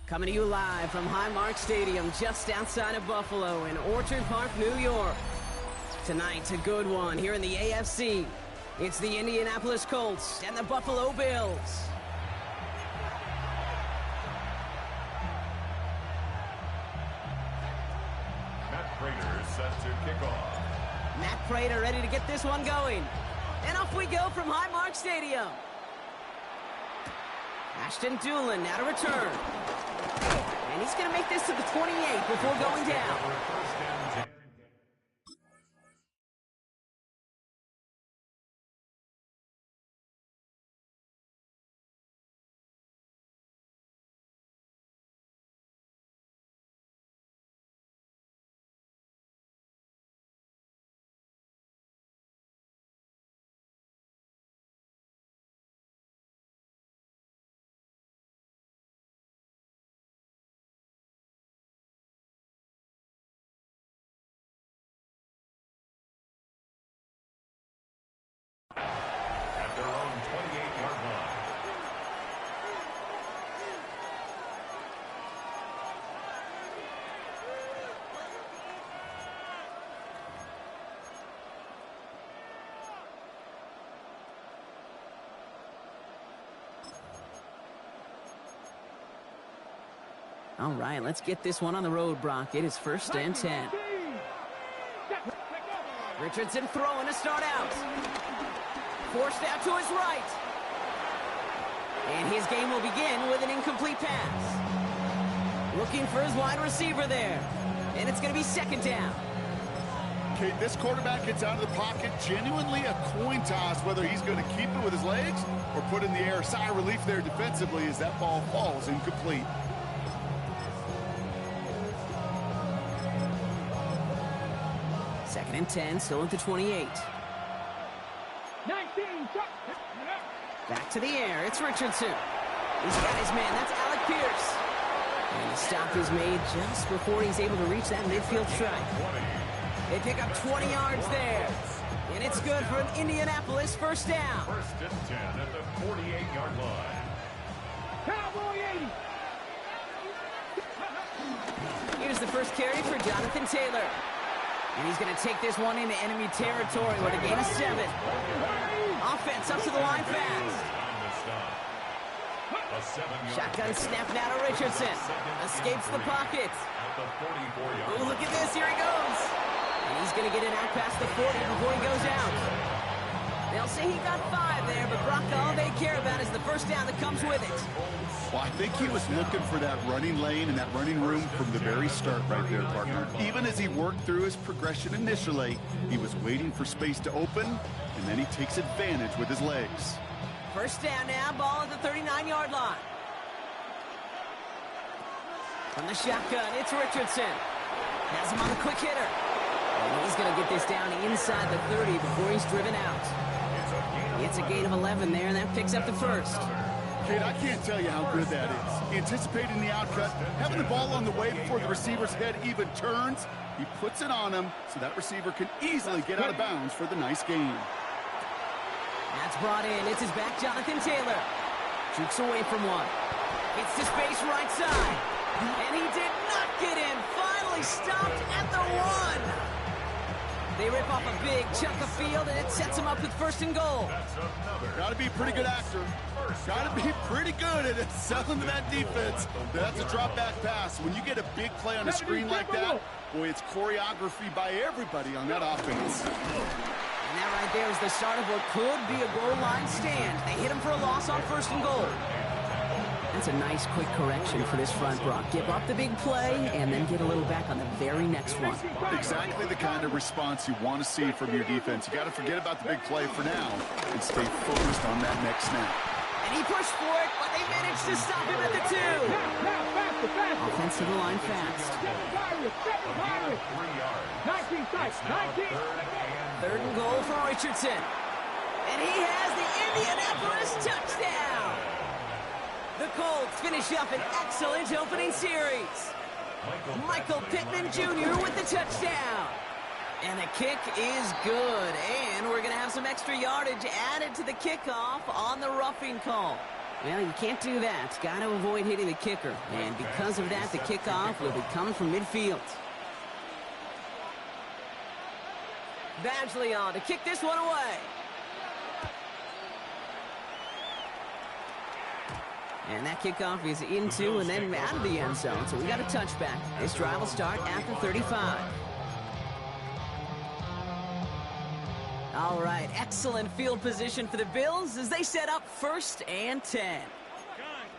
Coming to you live from Highmark Stadium just outside of Buffalo in Orchard Park, New York. Tonight's a good one here in the AFC. It's the Indianapolis Colts and the Buffalo Bills. Matt Prater set to kick off. Matt Prater ready to get this one going. And off we go from Highmark Stadium. Ashton Doolin now to return. And he's going to make this to the 28 before going down. At their own 28-yard line. All right, let's get this one on the road, Brock. It is 1st and 10. Richardson throwing to start out. Forced out to his right. And his game will begin with an incomplete pass. Looking for his wide receiver there. And it's going to be 2nd down. Okay, this quarterback gets out of the pocket, genuinely a coin toss whether he's going to keep it with his legs or put it in the air. Sigh of relief there defensively as that ball falls incomplete. Second and 10, still at the 28. 19, Back to the air, it's Richardson. He's got his man, that's Alec Pierce. And the stop is made just before he's able to reach that midfield strike. They pick up 20 yards there. And it's good for an Indianapolis 1st down. 1st and 10 at the 48-yard line. Cowboy 80. Here's the first carry for Jonathan Taylor. And he's going to take this one into enemy territory with a gain of 7. Offense up to the line fast. Shotgun snap now to Richardson. Escapes the pocket. Oh, look at this. Here he goes. And he's going to get it out past the 40 before he goes out. They'll say he got 5 there, but Brock, all they care about is the 1st down that comes with it. Well, I think he was looking for that running lane and that running room from the very start right there, partner. Even as he worked through his progression initially, he was waiting for space to open, and then he takes advantage with his legs. 1st down now, ball at the 39-yard line. From the shotgun, it's Richardson. Has him on the quick hitter. And he's going to get this down inside the 30 before he's driven out. It's a gain of 11 there, and that picks up the 1st. Kid, I can't tell you how good that is. Anticipating the outcut, having the ball on the way before the receiver's head even turns, he puts it on him so that receiver can easily get out of bounds for the nice gain. That's brought in. It's his back, Jonathan Taylor. Jukes away from one. Gets to space right side. And he did not get in. Finally stopped at the 1. They rip off a big chunk of field, and it sets him up with 1st and goal. Got to be a pretty good actor. Got to be pretty good at selling to that defense. That's a drop back pass. When you get a big play on a screen like that, boy, it's choreography by everybody on that offense. And that right there is the start of what could be a goal line stand. They hit him for a loss on 1st and goal. That's a nice quick correction for this front, Brock. Give up the big play and then get a little back on the very next one. Exactly the kind of response you want to see from your defense. You got to forget about the big play for now and stay focused on that next snap. And he pushed for it, but they managed to stop him at the 2. Offense to the line fast. 19 sides, 19. 3rd and goal for Richardson. And he has the Indianapolis touchdown. The Colts finish up an excellent opening series. Michael Pittman Jr. with the touchdown. And the kick is good. And we're going to have some extra yardage added to the kickoff on the roughing call. Well, you can't do that. Got to avoid hitting the kicker. And because of that, the kickoff will be coming from midfield. Badgley on to kick this one away. And that kickoff is into and then out of the end zone. So we got a touchback. This drive will start after 35. All right, excellent field position for the Bills as they set up 1st and 10.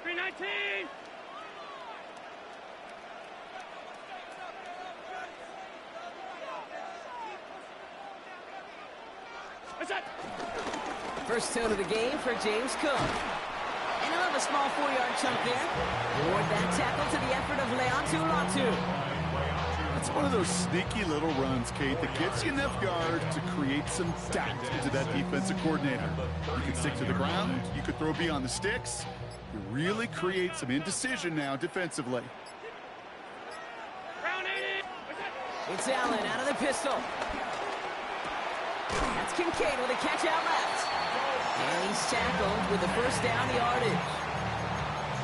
319. What's that? First tone of the game for James Cook. And he'll have a small 4-yard chunk there. Award that tackle to the effort of Leatu Latu. It's one of those sneaky little runs, Kate, that gets you enough yard to create some doubt into that defensive coordinator. You can stick to the ground. You could throw beyond the sticks. You really create some indecision now defensively. It's Allen out of the pistol. That's Kincaid with a catch out left. And he's tackled with the first down yardage.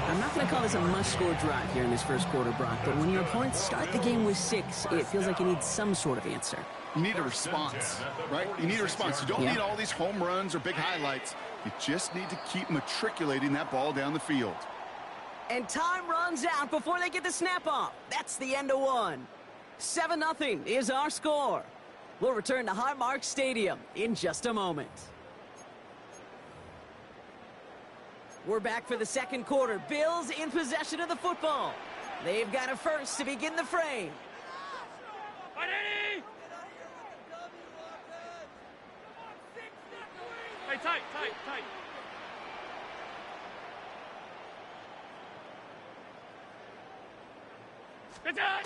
I'm not going to call this a must-score drive here in this first quarter, Brock, but when your opponents start the game with 6, it feels like you need some sort of answer. You need a response, right? You need a response. You don't need all these home runs or big highlights. You just need to keep matriculating that ball down the field. And time runs out before they get the snap off. That's the end of one. 7-0 is our score. We'll return to Highmark Stadium in just a moment. We're back for the second quarter. Bills in possession of the football. They've got a first to begin the frame. Hey, tight. Good time.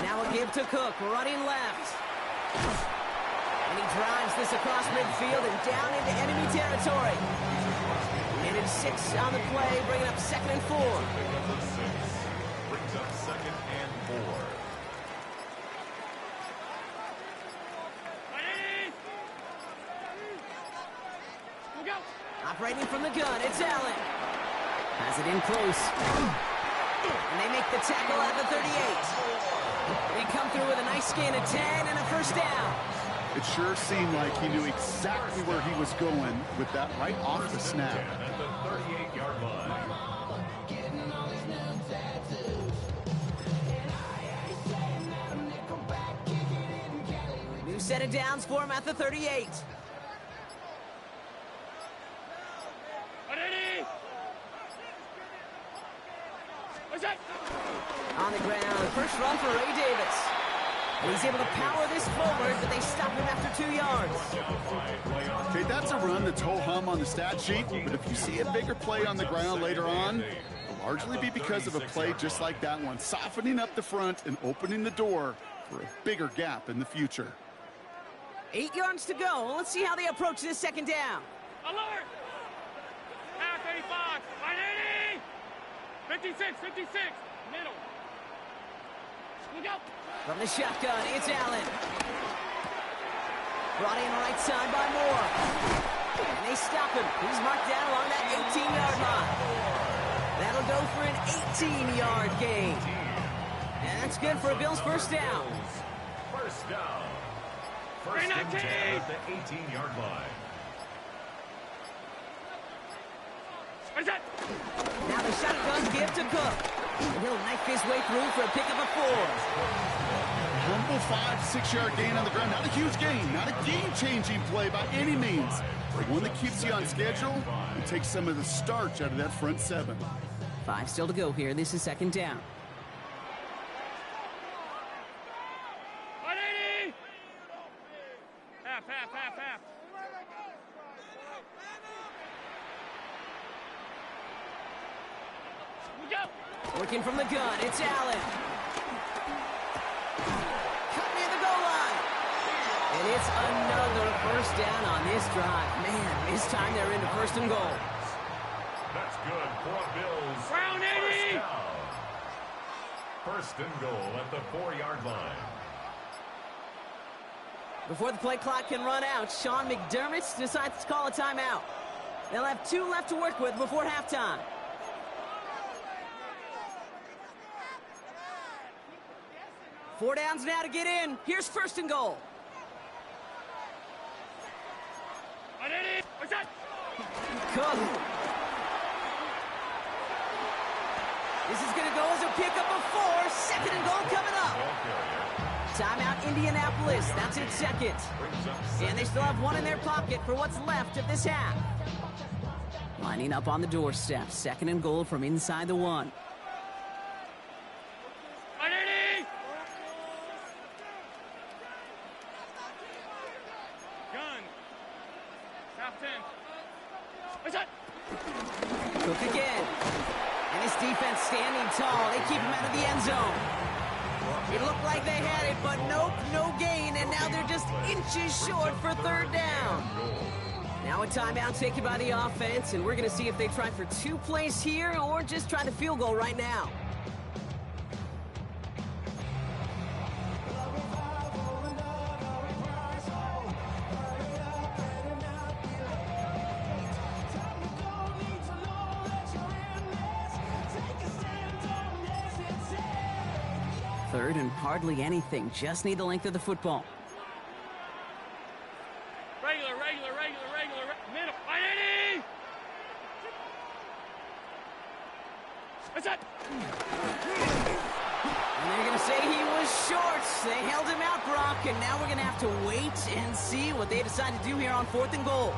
Now a give to Cook, running left. And he drives this across midfield and down into enemy territory. And it's 6 on the play, bringing up 2nd and 4. Brings up 2nd and 4. We'll go. Operating from the gun, it's Allen. Has it in close. And they make the tackle at the 38. They come through with a nice gain of 10 and a first down. It sure seemed like he knew exactly where he was going with that right off the snap. At the 38-yard line. New set of downs for him at the 38. On the ground, first run for Ray Davis. And he's able to power this forward, but they stop him after 2 yards. Okay, that's a run that's ho-hum on the stat sheet, but if you see a bigger play on the ground later on, it'll largely be because of a play just like that one, softening up the front and opening the door for a bigger gap in the future. 8 yards to go. Let's see how they approach this second down. Alert! Half 85, 180! 56, middle. Look out! From the shotgun, it's Allen. Brought in right side by Moore. And they stop him. He's marked down along that 18-yard line. That'll go for an 18-yard gain. And that's good for a Bills first down. First down. First and 10 at the 18-yard line. What's that? Now the shotgun give to Cook. And he'll knife his way through for a pickup of 4. Humble 5-6-yard gain on the ground. Not a huge gain, not a game-changing play by any means, but one that keeps you on schedule and takes some of the starch out of that front 7. 5 still to go here. This is second down. 180! Half. We go! Working from the gun, it's Allen. Cut near the goal line. And it's another first down on this drive. Man, this time they're into 1st and goal. That's good for a Bills. Round 80! First and goal at the 4-yard line. Before the play clock can run out, Sean McDermott decides to call a timeout. They'll have 2 left to work with before halftime. Four downs now to get in. Here's first and goal. Cook. This is going to go as a pickup of 4. Second and goal coming up. Timeout Indianapolis. That's its second. And they still have 1 in their pocket for what's left of this half. Lining up on the doorstep. Second and goal from inside the 1. Cook again. And his defense standing tall. They keep him out of the end zone. It looked like they had it, but nope, no gain. And now they're just inches short for third down. Now a timeout taken by the offense, and we're going to see if they try for 2 plays here or just try the field goal right now. Third and hardly anything. Just need the length of the football. Regular. Middle. Identity! What's that? And they're going to say he was short. They held him out, Brock, and now we're going to have to wait and see what they decide to do here on 4th and goal.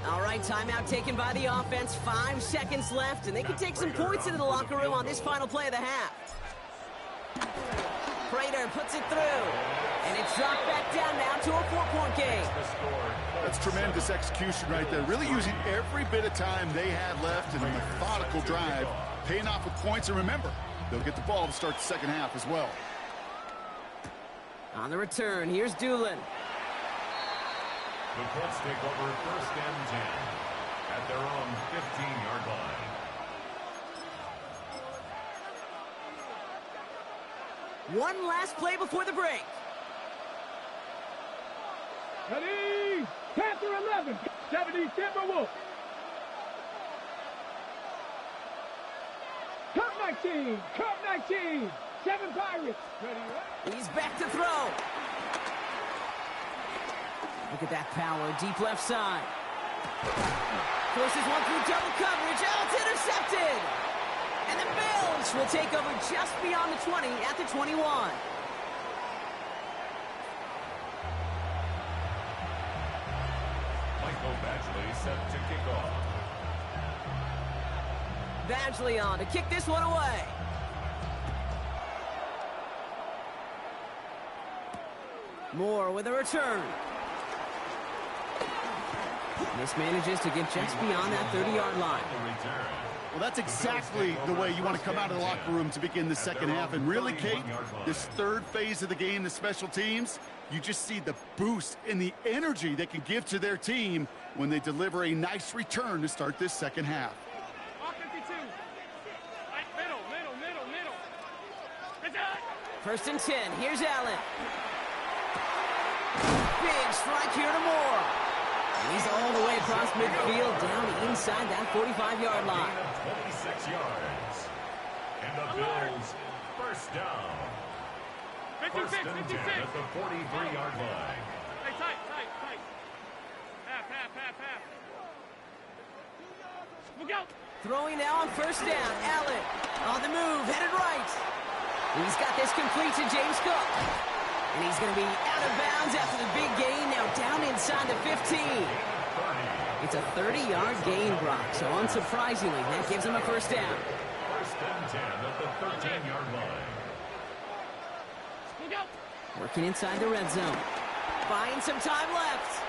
All right, timeout taken by the offense. 5 seconds left, and they can take some points into the locker room on this final play of the half. Prater puts it through, and it's dropped back down now to a 4-point game. That's tremendous execution right there. Really using every bit of time they had left in a methodical drive, paying off with points. And remember, they'll get the ball to start the second half as well. On the return, here's Doolin. The Colts take over 1st and 10 at their own 15-yard line. One last play before the break. Ready? Panther 11, 70 Timberwolves. Cup 19, 7 Pirates. Ready? He's back to throw. Look at that power, deep left side. Forces one through double coverage. Oh, it's intercepted. And the Bills will take over just beyond the 20 at the 21. Michael Badgley set to kick off. Badgley on to kick this one away. Moore with a return. Mismanages to get just beyond that 30-yard line. Well, that's exactly the way you want to come out of the locker room to begin the second half. And really, Kate, this third phase of the game, the special teams, you just see the boost and the energy they can give to their team when they deliver a nice return to start this second half. First and 10. Here's Allen. Big strike here to Moore. And he's all the way across midfield, down inside that 45-yard line. 26 yards. And the Bills first down. First and 10 at the 43-yard line. Hey, tight. Half. Look out. Throwing now on first down. Allen on the move, headed right. He's got this complete to James Cook. And he's going to be out of bounds after the big gain, now down inside the 15. It's a 30-yard gain, Brock, so unsurprisingly, that gives him a first down. First and 10 at the 13-yard line. Working inside the red zone. Buying some time left.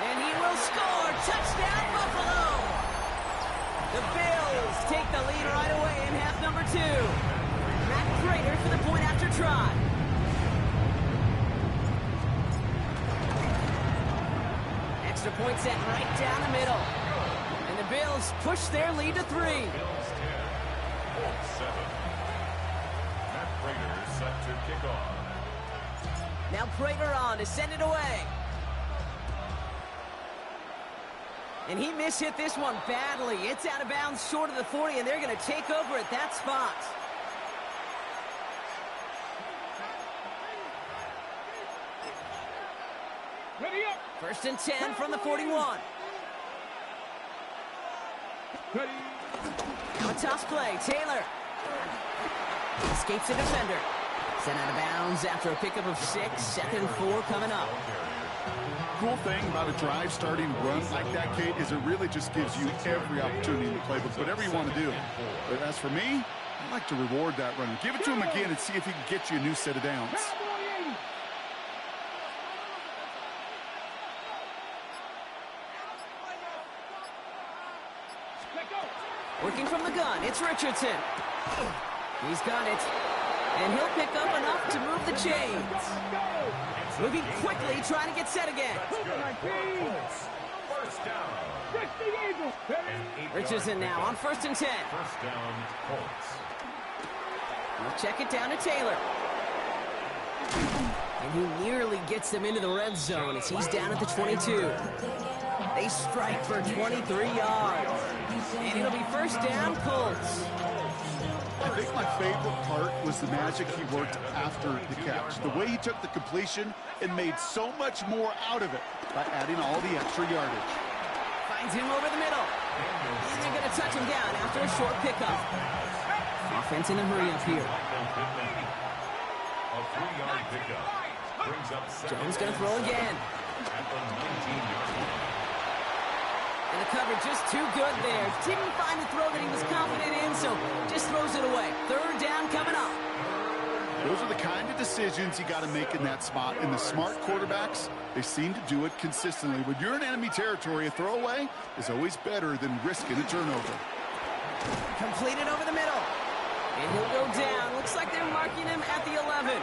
And he will score. Touchdown, Buffalo! The Bills take the lead right away in half number 2. Matt Prater for the point after try. Extra point set right down the middle. And the Bills push their lead to 3. Bills 10, Colts 7. Matt Prater set to kick off. Now Prater on to send it away. And he mishit this one badly. It's out of bounds short of the 40, and they're going to take over at that spot. Ready up. 1st and 10 from the 41. Ready. Now a toss play. Taylor escapes the defender. Sent out of bounds after a pickup of 6. 2nd and 4 coming up. Cool thing about a drive starting run like that, Kate, is it really just gives you every opportunity in the playbook, whatever you want to do. But as for me, I like to reward that runner. Give it to him again and see if he can get you a new set of downs. Working from the gun, it's Richardson. He's got it. And he'll pick up enough to move the chains. Moving quickly, trying to get set again. First down. Richardson now on 1st and 10. First down, Colts. We'll check it down to Taylor. And he nearly gets them into the red zone as he's down at the 22. They strike for 23 yards. And it'll be 1st down, Colts. I think my favorite part was the magic he worked after the catch. The way he took the completion and made so much more out of it by adding all the extra yardage. Finds him over the middle. And they're going to touch him down after a short pickup. Offense in a hurry up here. A 3-yard pickup. Brings up Jones going to throw again. at the 19-yard line. And the coverage just too good there. Didn't find the throw that he was confident in, so just throws it away. 3rd down coming up. Those are the kind of decisions you got to make in that spot. And the smart quarterbacks, they seem to do it consistently. When you're in enemy territory, a throwaway is always better than risking a turnover. Completed over the middle. And he'll go down. Looks like they're marking him at the 11.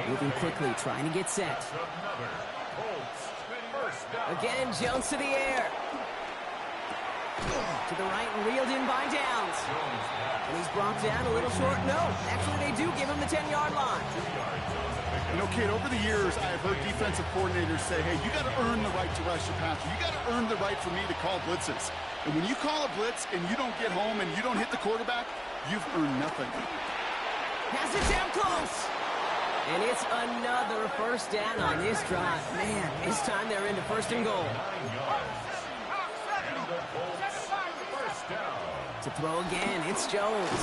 Moving quickly, trying to get set. Another Colts. First down. Again, Jones to the air. To the right and reeled in by Downs. And he's brought down a little short. No, actually they do give him the 10-yard line. You know, Kate, over the years, I have heard defensive coordinators say, hey, you got to earn the right to rush your passer. You got to earn the right for me to call blitzes. And when you call a blitz and you don't get home and you don't hit the quarterback, you've earned nothing. Has it down close. And it's another 1st down on this drive. Man, this time they're into 1st and goal. To throw again, it's Jones.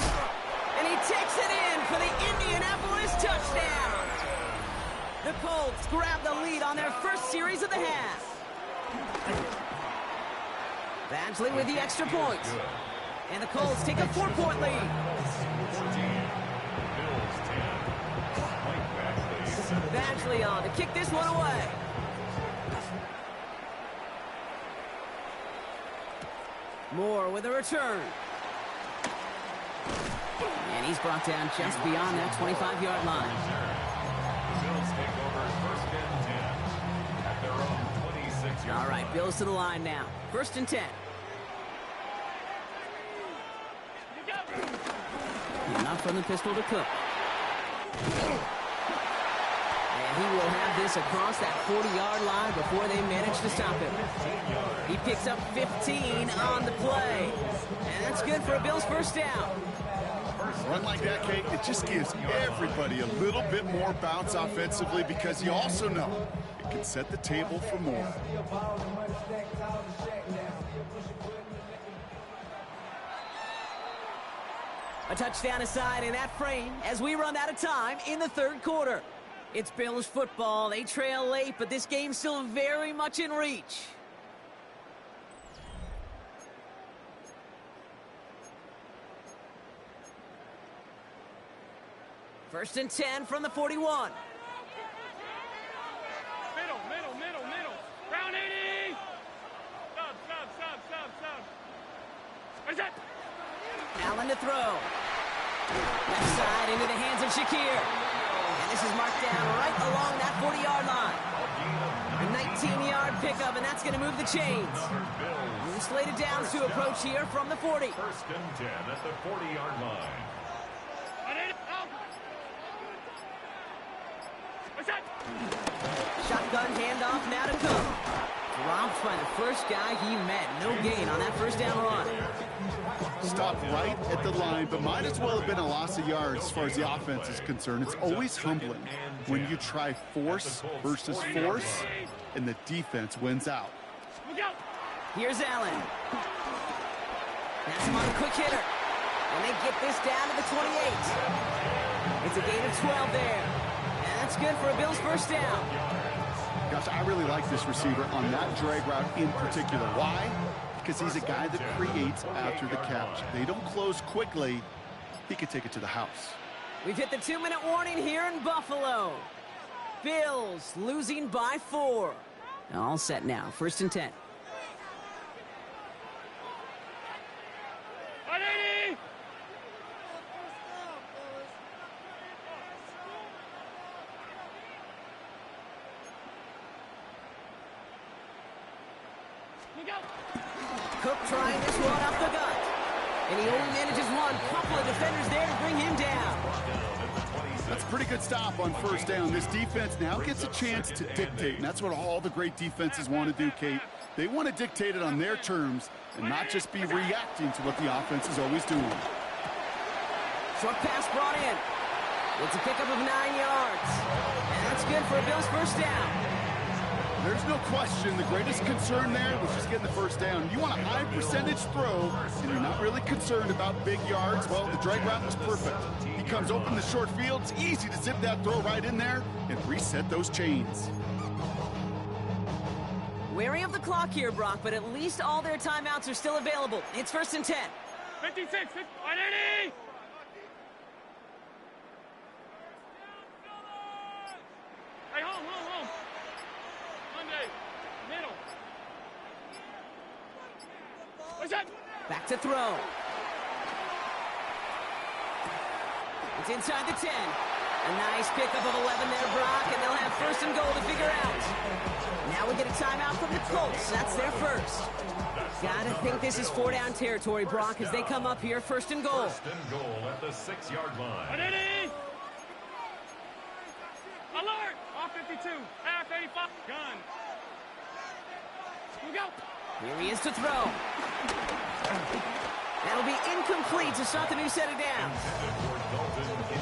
And he takes it in for the Indianapolis touchdown. The Colts grab the lead on their first series of the half. Badgley with the extra point. And the Colts take a 4-point lead. Badgley on to kick this one away. Moore with a return. And he's brought down just beyond that 25-yard line. Bills take over 1st and 10 at their own 26-yard. All right, Bills to the line now. 1st and 10. Enough from the pistol to Cook. And he will have this across that 40-yard line before they manage to stop him. He picks up 15 on the play. And that's good for a Bills 1st down. Run like that, Kate, it just gives everybody a little bit more bounce offensively because you also know it can set the table for more. A touchdown aside in that frame as we run out of time in the 3rd quarter. It's Bills football. They trail late, but this game's still very much in reach. First and 10 from the 41. Middle. Round 80. Stop. Where's that? Allen to throw. Left side into the hands of Shakir. And this is marked down right along that 40-yard line. A 19-yard pickup, and that's going to move the chains. And slated downs to approach here from the 40. 1st and 10 at the 40-yard line. Shotgun handoff now to Cook. Dropped stops by the first guy he met. No gain on that first down run. Stopped right at the line, but might as well have been a loss of yards as far as the offense is concerned. It's always humbling when you try force versus force, and the defense wins out. Here's Allen. That's him on a quick hitter. And they get this down to the 28. It's a gain of 12 there. And that's good for a Bills first down. Gosh, I really like this receiver on that drag route in particular. Why? Because he's a guy that creates after the catch. They don't close quickly. He could take it to the house. We've hit the 2-minute warning here in Buffalo. Bills losing by 4. All set now. 1st and 10. Cook trying this one off the gut. And he only manages one. Couple of defenders there to bring him down. That's a pretty good stop on first down. This defense now gets a chance to dictate, and that's what all the great defenses want to do, Kate. They want to dictate it on their terms and not just be reacting to what the offense is always doing. Short pass brought in. It's a pickup of 9 yards. And that's good for a Bills first down. There's no question the greatest concern there was just getting the first down. You want a high percentage throw, and you're not really concerned about big yards. Well, the drag route was perfect. He comes open the short field. It's easy to zip that throw right in there and reset those chains. Wary of the clock here, Brock, but at least all their timeouts are still available. It's 1st and 10. 56, 180! Hey, home. Monday, middle. What's that? Back to throw. It's inside the 10. A nice pickup of 11 there, Brock, and they'll have 1st and goal to figure out. Now we get a timeout from the Colts. That's their first. Gotta think this is 4-down territory, Brock, as they come up here. 1st and goal. 1st and goal at the 6-yard line. 180! Alert! Off 52. Half 85. Gun. Here we go. Here he is to throw. That'll be incomplete to start the new set of downs.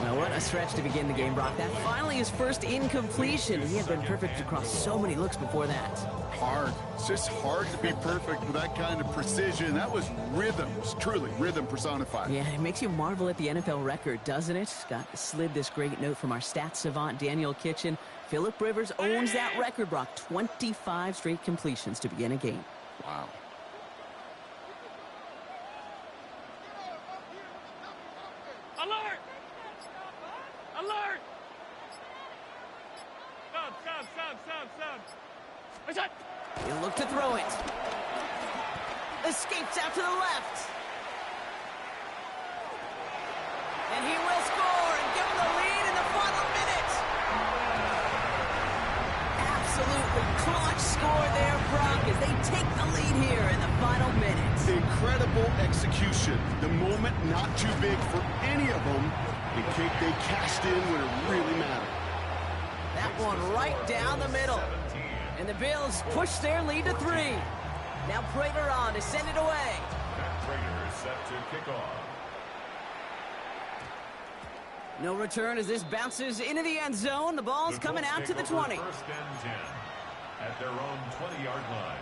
Well, what a stretch to begin the game, Brock. That finally his first incompletion. He had been perfect across so many looks before that. Hard. It's just hard to be perfect with that kind of precision. That was rhythm. It's truly rhythm personified. Yeah, it makes you marvel at the NFL record, doesn't it? Got slid this great note from our stats savant, Daniel Kitchen. Phillip Rivers owns that record, Brock. 25 straight completions to begin a game. Wow. Alert! Alert! Sub. What's that? He'll look to throw it. Escapes out to the left. And he will score and give him the lead in the final minute. Absolutely clutch score there, Brock, as they take the lead here in the final minute. Incredible execution. The moment not too big for any of them. And Kate, they cashed in when it really mattered. That one right down the middle. And the Bills push their lead to 3. Now Prater on to send it away. Prater is set to kick off. No return as this bounces into the end zone. The ball's coming out to the 20. 1st and 10 at their own 20-yard line.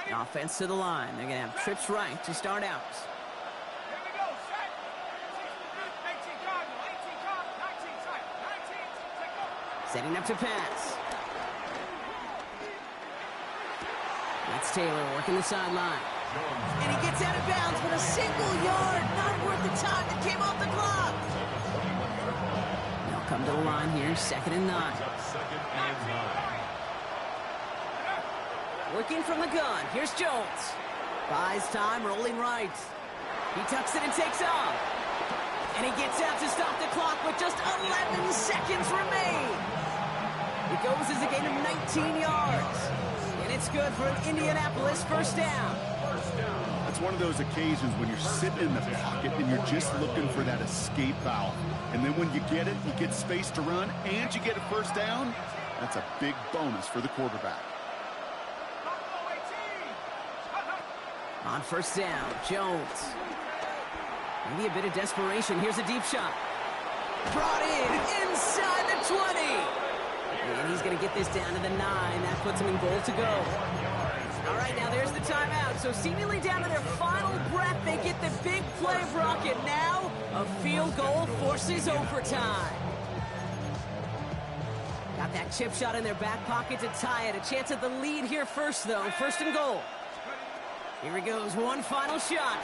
Offense to the line. They're going to have trips right to start out. Here we go. Set. 19 guard. 19 guard. 19 side. 19. Take go. Setting up to pass. That's Taylor working the sideline. And he gets out of bounds with a single yard. Not worth the time that came off the clock. They'll come to the line here. 2nd and 9. Second and 9. Working from the gun. Here's Jones. Buys time, rolling right. He tucks it and takes off. And he gets out to stop the clock with just 11 seconds remain. It goes as a gain of 19 yards. And it's good for an Indianapolis first down. That's one of those occasions when you're sitting in the pocket and you're just looking for that escape valve. And then when you get it, you get space to run, and you get a first down. That's a big bonus for the quarterback. On first down, Jones. Maybe a bit of desperation. Here's a deep shot. Brought in inside the 20. And he's going to get this down to the 9. That puts him in goal to go. All right, now there's the timeout. So seemingly down to their final breath, they get the big play, Brock. And now a field goal forces overtime. Got that chip shot in their back pocket to tie it. A chance at the lead here first, though. First and goal. Here he goes. One final shot.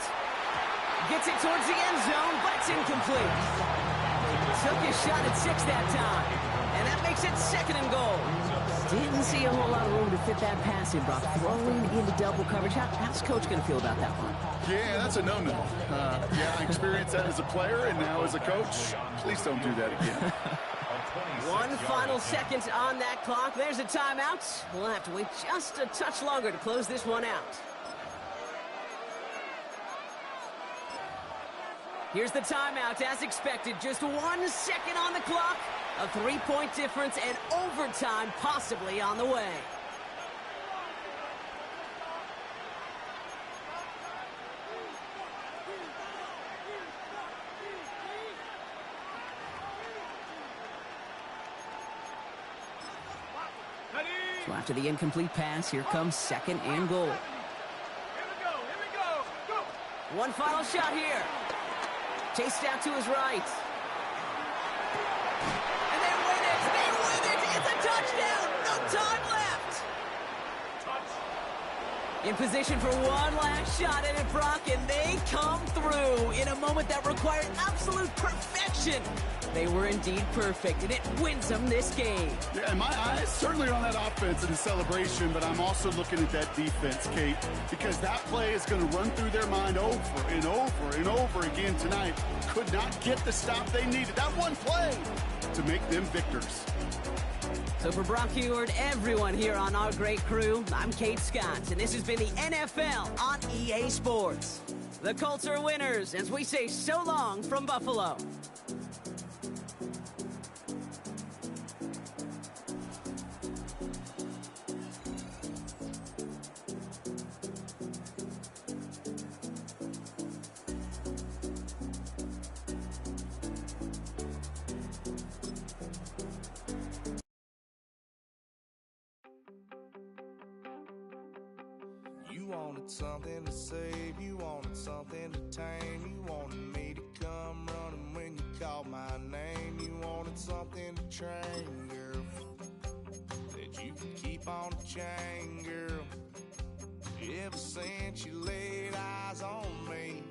Gets it towards the end zone, but it's incomplete. Took his shot at 6 that time. And that makes it second and goal. Didn't see a whole lot of room to fit that pass in, Brock. Throwing into double coverage. How's Coach going to feel about that one? Yeah, that's a no-no. Yeah, I experienced that as a player and now as a coach. Please don't do that again. One final second on that clock. There's a timeout. We'll have to wait just a touch longer to close this one out. Here's the timeout as expected. Just 1 second on the clock. A 3-point difference and overtime possibly on the way. So after the incomplete pass, here comes second and goal. Here we go, go! One final shot here. Chased out to his right. And they win it! They win it! It's a touchdown! No time left! In position for one last shot at it, Brock, and they come through in a moment that required absolute perfection. They were indeed perfect, and it wins them this game. Yeah, and my eyes certainly on that offense and the celebration, but I'm also looking at that defense, Kate, because that play is going to run through their mind over and over and over again tonight. Could not get the stop they needed. That one play to make them victors. So for Brock Heward, everyone here on our great crew, I'm Kate Scott, and this has been the NFL on EA Sports. The Colts are winners as we say so long from Buffalo. You wanted something to save, you wanted something to tame, you wanted me to come running when you called my name, you wanted something to train, girl, that you could keep on the chain, girl. Ever since you laid eyes on me,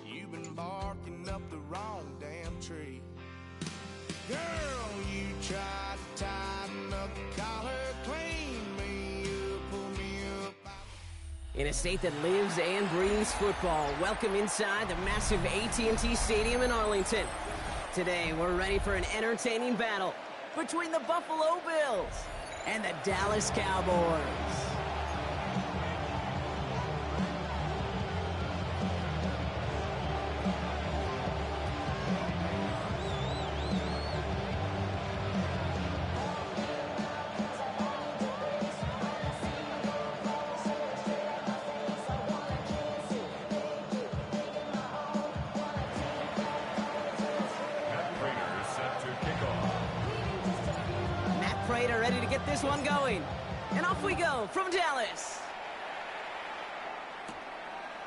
you've been barking up the wrong damn tree. Girl, you tried to tighten up the collar, clean me up, pull me up. In a state that lives and breathes football, welcome inside the massive AT&T Stadium in Arlington. Today, we're ready for an entertaining battle between the Buffalo Bills and the Dallas Cowboys. Prater ready to get this one going. And off we go from Dallas.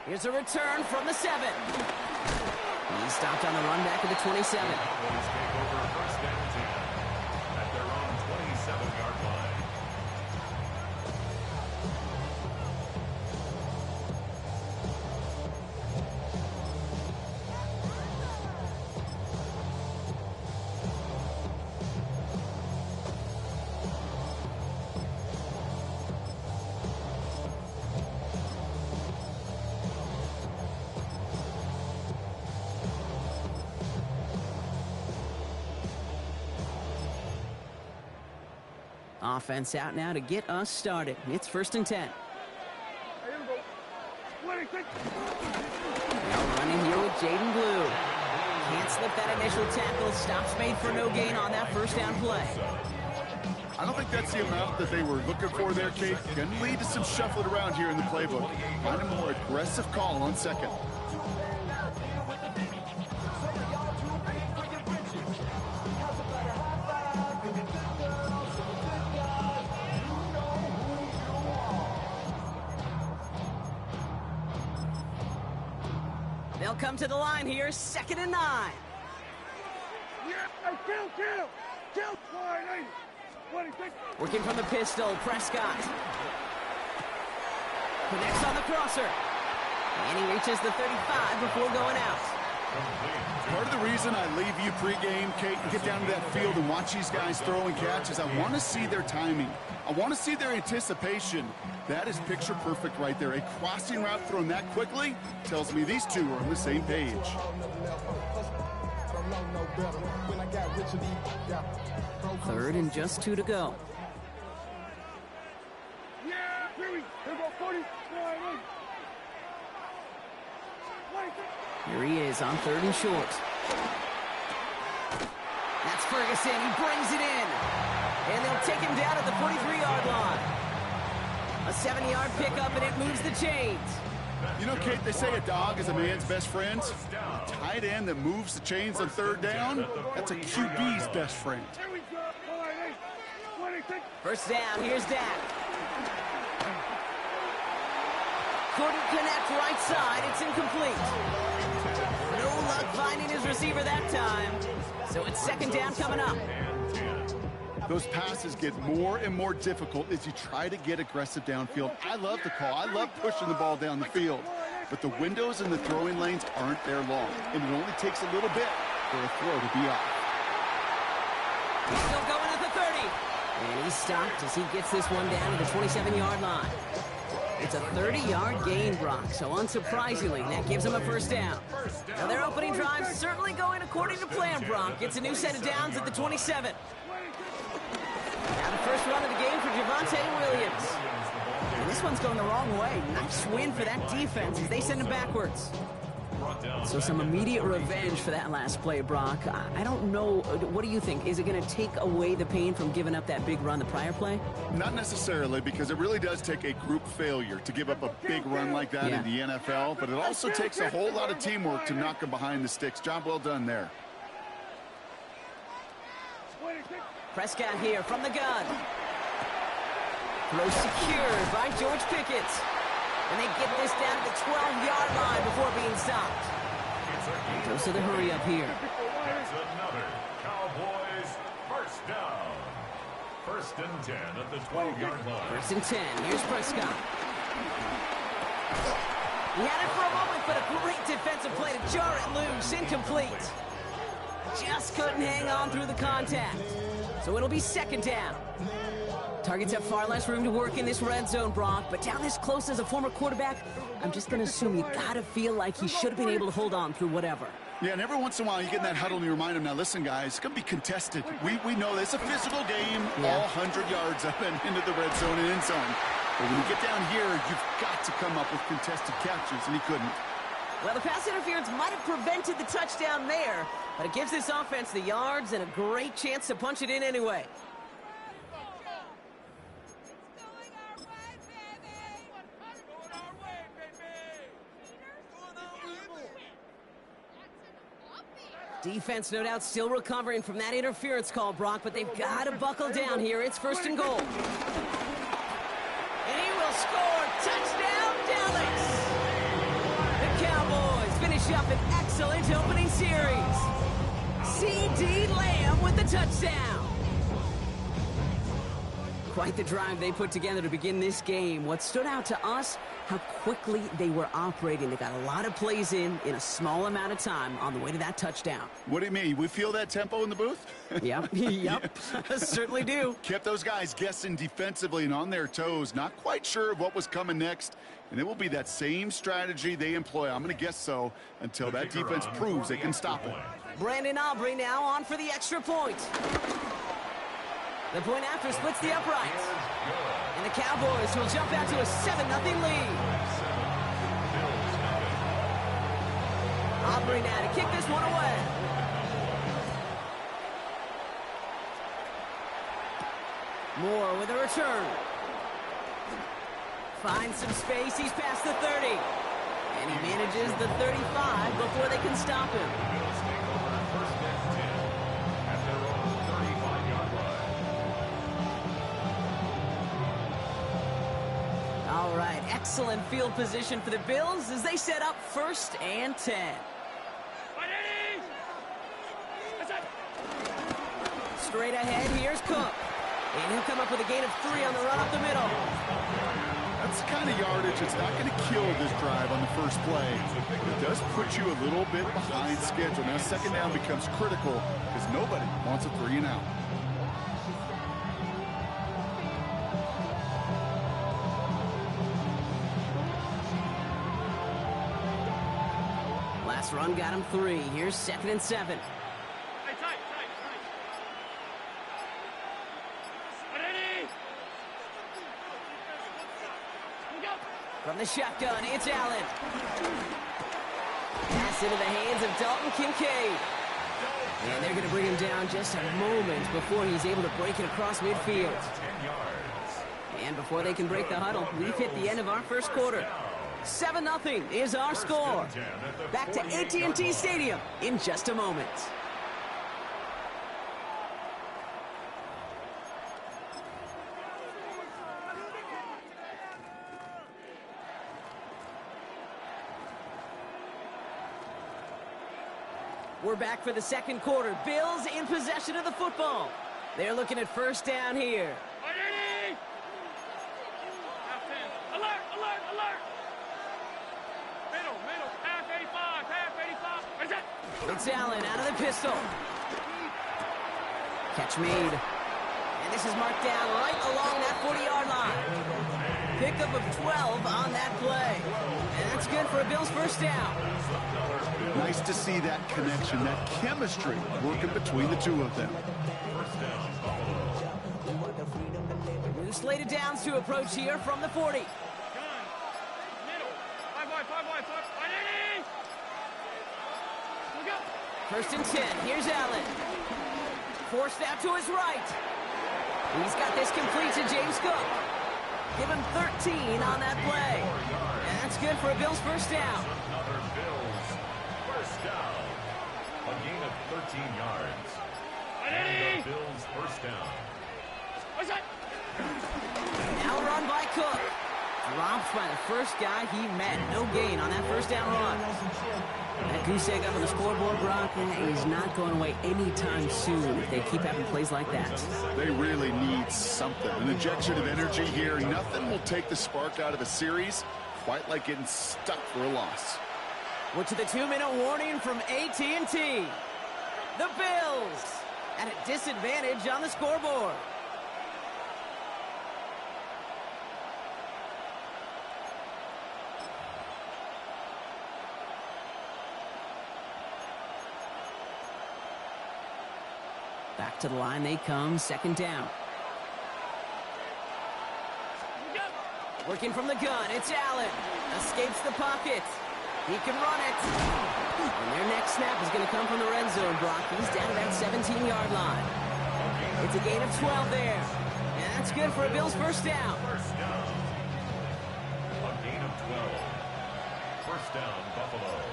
Here's a return from the 7. He stopped on the run back at the 27. Cowboys take over first down 10 at their own 27-yard line. Offense out now to get us started. It's 1st and 10. Now running here with Jaden Blue. Can't slip that initial tackle. Stops made for no gain on that first down play. I don't think that's the amount that they were looking for there, Kate. Going to lead to some shuffling around here in the playbook. Find a more aggressive call on 2nd. They'll come to the line here, 2nd and 9. Working from the pistol, Prescott. Connects on the crosser. And he reaches the 35 before going out. Part of the reason I leave you pregame, Kate, and get down to that field and watch these guys throw and catch is I want to see their timing. I want to see their anticipation. That is picture perfect right there. A crossing route thrown that quickly tells me these two are on the same page. 3rd and just 2 to go. Here he is on 3rd and short. That's Ferguson. He brings it in. And they'll take him down at the 43-yard line. A 7-yard pickup, and it moves the chains. You know, Kate, they say a dog is a man's best friend. A tight end that moves the chains on 3rd down, that's a QB's best friend. 1st down, here's Dak. Couldn't connect right side, it's incomplete. No luck finding his receiver that time. So it's 2nd down coming up. Those passes get more and more difficult as you try to get aggressive downfield. I love the call. I love pushing the ball down the field. But the windows in the throwing lanes aren't there long. And it only takes a little bit for a throw to be off. He's still going at the 30. And he's stopped as he gets this one down to the 27-yard line. It's a 30-yard gain, Brock, so unsurprisingly, that gives them a 1st down. Now their opening drive certainly going according to plan, Brock. It's a new set of downs at the 27. Now the first run of the game for Javonte Williams. And this one's going the wrong way. Nice win for that defense as they send him backwards. So some immediate revenge for that last play, Brock. I don't know. What do you think? Is it going to take away the pain from giving up that big run the prior play? Not necessarily, because it really does take a group failure to give up a big run like that in the NFL. But it also takes a whole lot of teamwork to knock them behind the sticks. Job well done there. Prescott here from the gun. Throw secured by George Pickett. And they get this down to the 12-yard line before being stopped. Goes to the hurry up here. It's another Cowboys 1st down. 1st and 10 at the 12-yard line. 1st and 10. Here's Prescott. He had it for a moment, but a great defensive play to jar it loose. Incomplete. Just couldn't hang on through the contact. So it'll be 2nd down. Targets have far less room to work in this red zone, Brock, but down this close as a former quarterback, I'm just going to assume you got to feel like he should have been able to hold on through whatever. Yeah, and every once in a while you get in that huddle and you remind him, now listen, guys, it's going to be contested. We know this. It's a physical game, all 100 yards up and into the red zone and end zone. But when you get down here, you've got to come up with contested catches, and he couldn't. Well, the pass interference might have prevented the touchdown there, but it gives this offense the yards and a great chance to punch it in anyway. Defense, no doubt, still recovering from that interference call, Brock, but they've got to buckle down here. It's 1st and goal. And he will score. Touchdown, Dallas! The Cowboys finish up an excellent opening series. C.D. Lamb with the touchdown. Quite the drive they put together to begin this game. What stood out to us, how quickly they were operating. They got a lot of plays in a small amount of time on the way to that touchdown. What do you mean? We feel that tempo in the booth? Yep, certainly do. Kept those guys guessing defensively and on their toes, not quite sure of what was coming next. And it will be that same strategy they employ, I'm going to guess so, until that defense proves they can stop it. Brandon Aubrey now on for the extra point. The point after splits the uprights. And the Cowboys will jump out to a 7-0 lead. Aubrey now to kick this one away. Moore with a return. Finds some space. He's past the 30. And he manages the 35 before they can stop him. All right, excellent field position for the Bills as they set up 1st and 10. Straight ahead, here's Cook. And he'll come up with a gain of 3 on the run up the middle. That's the kind of yardage that's not going to kill this drive on the first play. But it does put you a little bit behind schedule. Now, 2nd down becomes critical because nobody wants a 3 and out. Last run got him 3. Here's 2nd and 7. From the shotgun, it's Allen. Pass into the hands of Dalton Kincaid. And they're going to bring him down just a moment before he's able to break it across midfield. And before they can break the huddle, we've hit the end of our first quarter. 7-0 is our score. Back to AT&T Stadium in just a moment. We're back for the second quarter. Bills in possession of the football. They're looking at 1st down here. Alert, alert, alert. Middle, half 85. What is that? It's Allen out of the pistol. Catch made. And this is marked down right along that 40-yard line. Pickup of 12 on that play. And that's good for a Bills 1st down. Nice to see that connection, that chemistry working between the two of them. New slated downs to approach here from the 40. Middle. 5 wide. Look up. 1st and 10. Here's Allen. Forced out to his right. He's got this complete to James Cook. Give him 13 on that play. And that's good for a Bills 1st down. Another Bills 1st down. A gain of 13 yards. And the Bills 1st down. What's that? Now run by Cook. Dropped by the first guy he met. No gain on that 1st down run. That goose egg up on the scoreboard, Brock, is not going away anytime soon if they keep having plays like that. They really need something. An injection of energy here. Nothing will take the spark out of a series quite like getting stuck for a loss. We're to the 2-minute warning from AT&T. The Bills at a disadvantage on the scoreboard. Back to the line they come, 2nd down. Working from the gun, it's Allen. Escapes the pocket. He can run it. And their next snap is going to come from the red zone, Brock. He's down to that 17-yard line. It's a gain of 12 there. And that's good for a Bills 1st down. First down. A gain of 12. 1st down, Buffalo.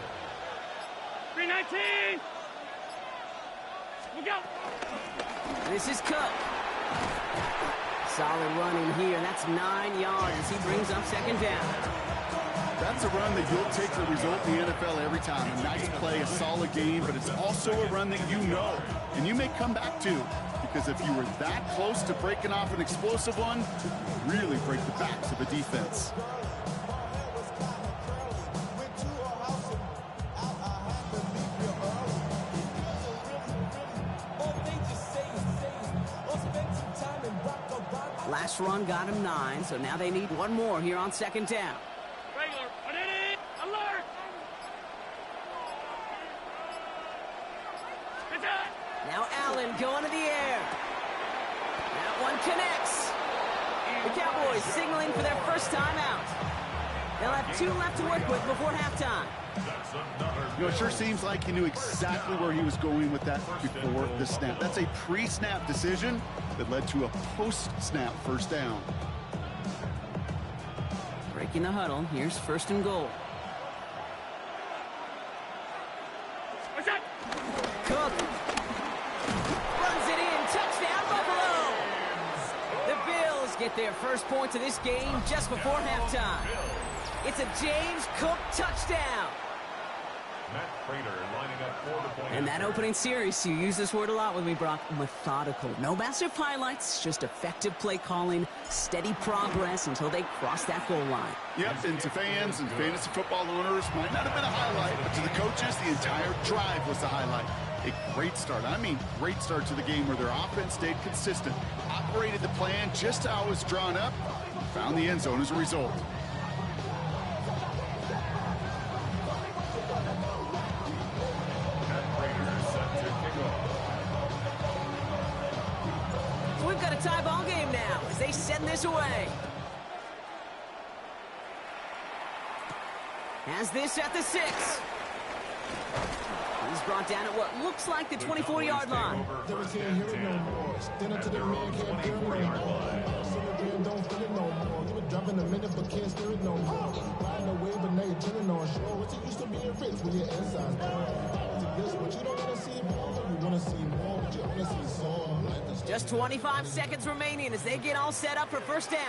319. Look out. This is Cook. Solid run in here. That's 9 yards as he brings up 2nd down. That's a run that you'll take the result in the NFL every time. A nice play, a solid game, but it's also a run that you know and you may come back to, because if you were that close to breaking off an explosive one, you really break the backs of a defense. Last run got him 9, so now they need one more here on 2nd down. Regular. Alert. Now Allen going to the air. That One connects. The Cowboys signaling for their first time out. They'll have 2 left to work with before halftime. You know, it sure seems like he knew exactly where he was going with that before the snap. That's a pre-snap decision that led to a post-snap first down. Breaking the huddle. Here's 1st and goal. Cook runs it in. Touchdown, Buffalo. The Bills get their first points of this game just before halftime. It's a James Cook touchdown. And that opening series, you use this word a lot with me, Brock, methodical. No massive highlights, just effective play calling, steady progress until they cross that goal line. Yep, and to fans and fantasy football owners, might not have been a highlight, but to the coaches, the entire drive was the highlight. A great start, I mean great start to the game where their offense stayed consistent, operated the plan just how it was drawn up, and found the end zone as a result. We've got a tie ball game now as they send this away. Has this at the 6. He's brought down at what looks like the 24-yard line. Just 25 seconds remaining as they get all set up for first down.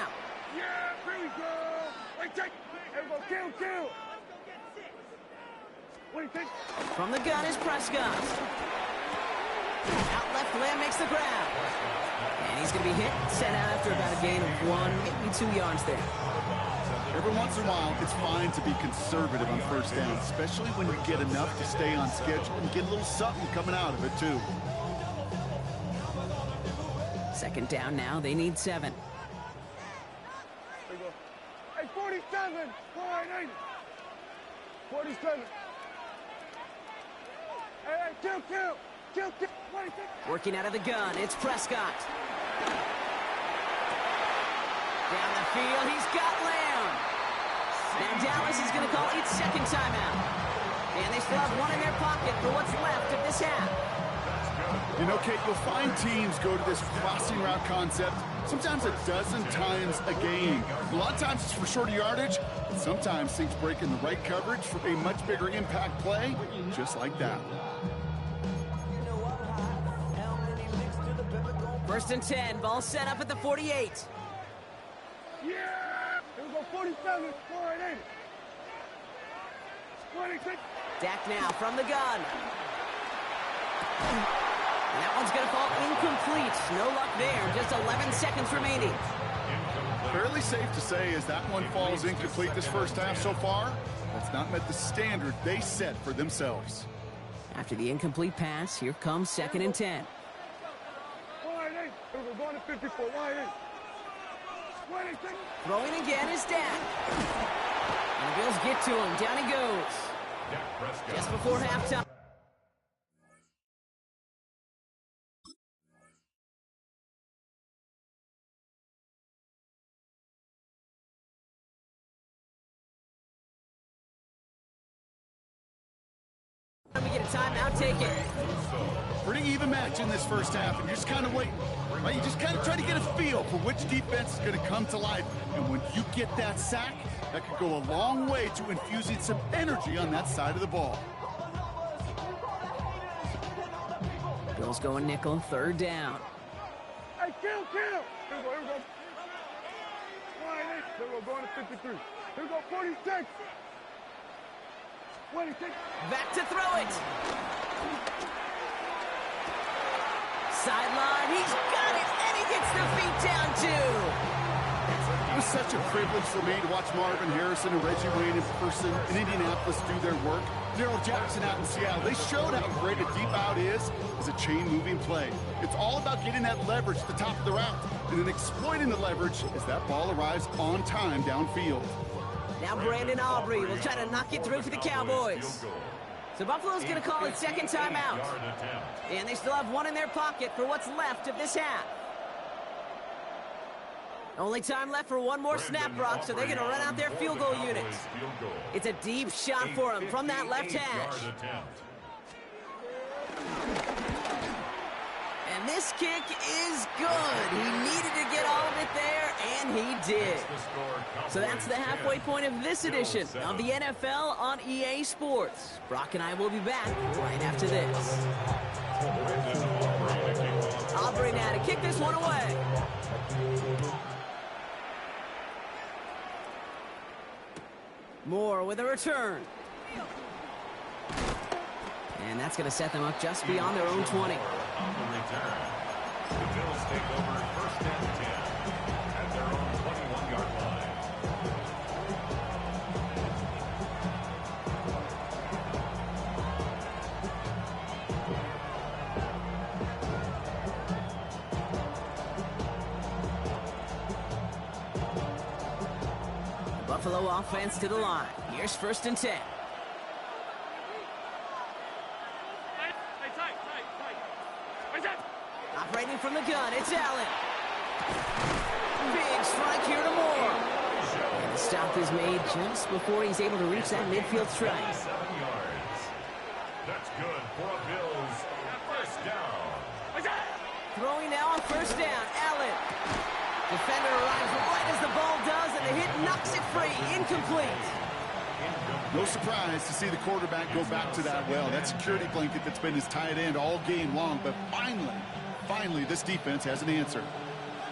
Yeah, here we go. Wait, take. Here we go. Kill. What do you think? From the gun is Prescott. Out left, Lamb makes the grab. And he's going to be hit, sent out after about a gain of 1, maybe 2 yards there. Every once in a while, it's fine to be conservative on first down, especially when you get enough to stay on schedule and get a little something coming out of it, too. Second down now, they need 7. There we go. Hey, 47. 480. 47. Hey, kill. What do you think? Working out of the gun, it's Prescott. Down the field, he's got Lamb. Now Dallas is going to call its second timeout. And they still have 1 in their pocket for what's left of this half. You know, Kate, you'll find teams go to this crossing route concept sometimes a dozen times a game. A lot of times it's for shorter yardage, but sometimes things break in the right coverage for a much bigger impact play, just like that. 1st and 10, ball set up at the 48. Yeah! Here we go, 47. 480. 26. Dak now from the gun. And that one's going to fall incomplete. No luck there. Just 11 seconds remaining. Fairly safe to say as that one falls incomplete this first half so far, that's not met the standard they set for themselves. After the incomplete pass, here comes 2nd and 10. 480. We're going to 54. 480. 26. Throwing again is Dak. And the Bills get to him. Down he goes. Just before halftime. We get a timeout, take it. Pretty even match in this first half, and you're just kind of waiting. Right? You just kind of try to get a feel for which defense is going to come to life. And when you get that sack, that could go a long way to infusing some energy on that side of the ball. Bills going nickel, 3rd down. Hey, kill. Here we go. 480. Here we go, going to 53. Here we go, 46. 26. Back to throw it. Sideline, he's got it, and he gets the feet down too. It was such a privilege for me to watch Marvin Harrison and Reggie Wayne in person in Indianapolis do their work. Darrell Jackson out in Seattle, they showed how great a deep out is as a chain-moving play. It's all about getting that leverage at the top of the route and then exploiting the leverage as that ball arrives on time downfield. Now Brandon Aubrey will try to knock it through for the Cowboys. So Buffalo's going to call its second timeout. And they still have 1 in their pocket for what's left of this half. Only time left for one more snap, Brock, so they're going to run out their field goal unit. It's a deep shot for him from that left hash. And this kick is good. He needed to get all of it there, and he did. So that's the halfway point of this edition of the NFL on EA Sports. Brock and I will be back right after this. Aubrey now to kick this one away. Moore with a return. And that's going to set them up just beyond their own 20. On the return, the Bills take over first and 10 at their own 21-yard line. Buffalo offense to the line. Here's first and 10. Operating from the gun, it's Allen. Big strike here to Moore. And the stop is made just before he's able to reach that midfield strike. 7 yards. That's good for a Bills first down. Throwing now on first down, Allen. Defender arrives right as the ball does, and the hit knocks it free. Incomplete. No surprise to see the quarterback go back to that well. That security blanket that's been his tight end all game long, but finally, this defense has an answer.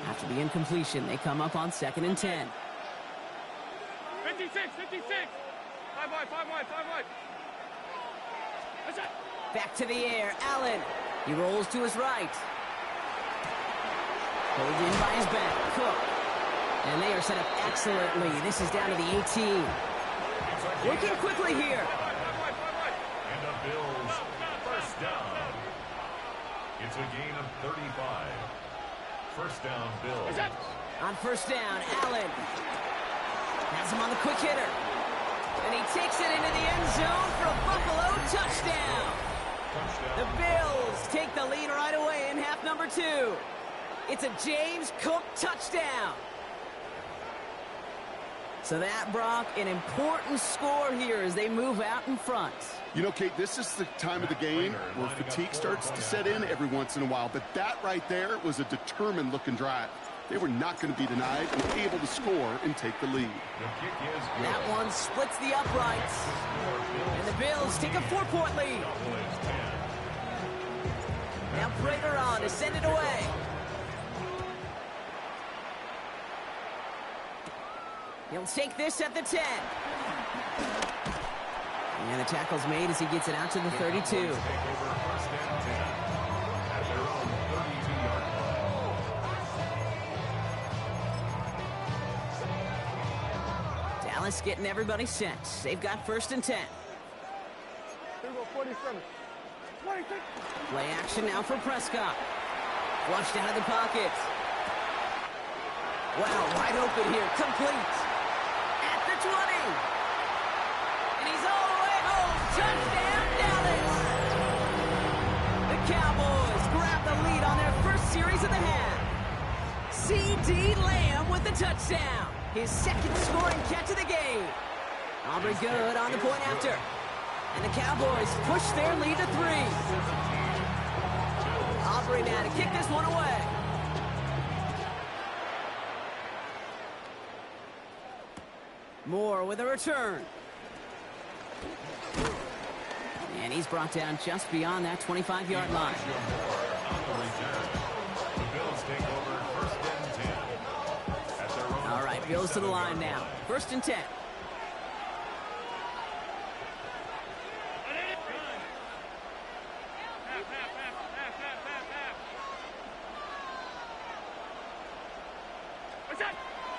After the incompletion, they come up on second and 10. 56. 5 wide. Back to the air, Allen. He rolls to his right. Pulled in by his back, Cook. And they are set up excellently. This is down to the 18. Working quickly here. And the Bills first down. It's a gain of 35. First down, Bills. On first down, Allen. Has him on the quick hitter. And he takes it into the end zone for a Buffalo touchdown. The Bills take the lead right away in half number 2. It's a James Cook touchdown. So that, Brock, an important score here as they move out in front. You know, Kate, this is the time of the game where fatigue starts to set in every once in a while. But that right there was a determined-looking drive. They were not going to be denied and were able to score and take the lead. That one splits the uprights. And the Bills take a 4-point lead. Now Prater on to send it away. He'll take this at the 10. And the tackle's made as he gets it out to the 32. Dallas getting everybody set. They've got first and 10. Here we go, 47. 26. Play action now for Prescott. Flushed out of the pocket. Wow, wide open here. Complete. At the 20. And he's all the way home. Touchdown, Dallas. The Cowboys grab the lead on their first series of the half. C.D. Lamb with the touchdown. His second scoring catch of the game. Aubrey good on the point after. And the Cowboys push their lead to 3. Aubrey now to kick this one away. Moore with a return. And he's brought down just beyond that 25-yard line. All right, Bills to the line now. First and 10.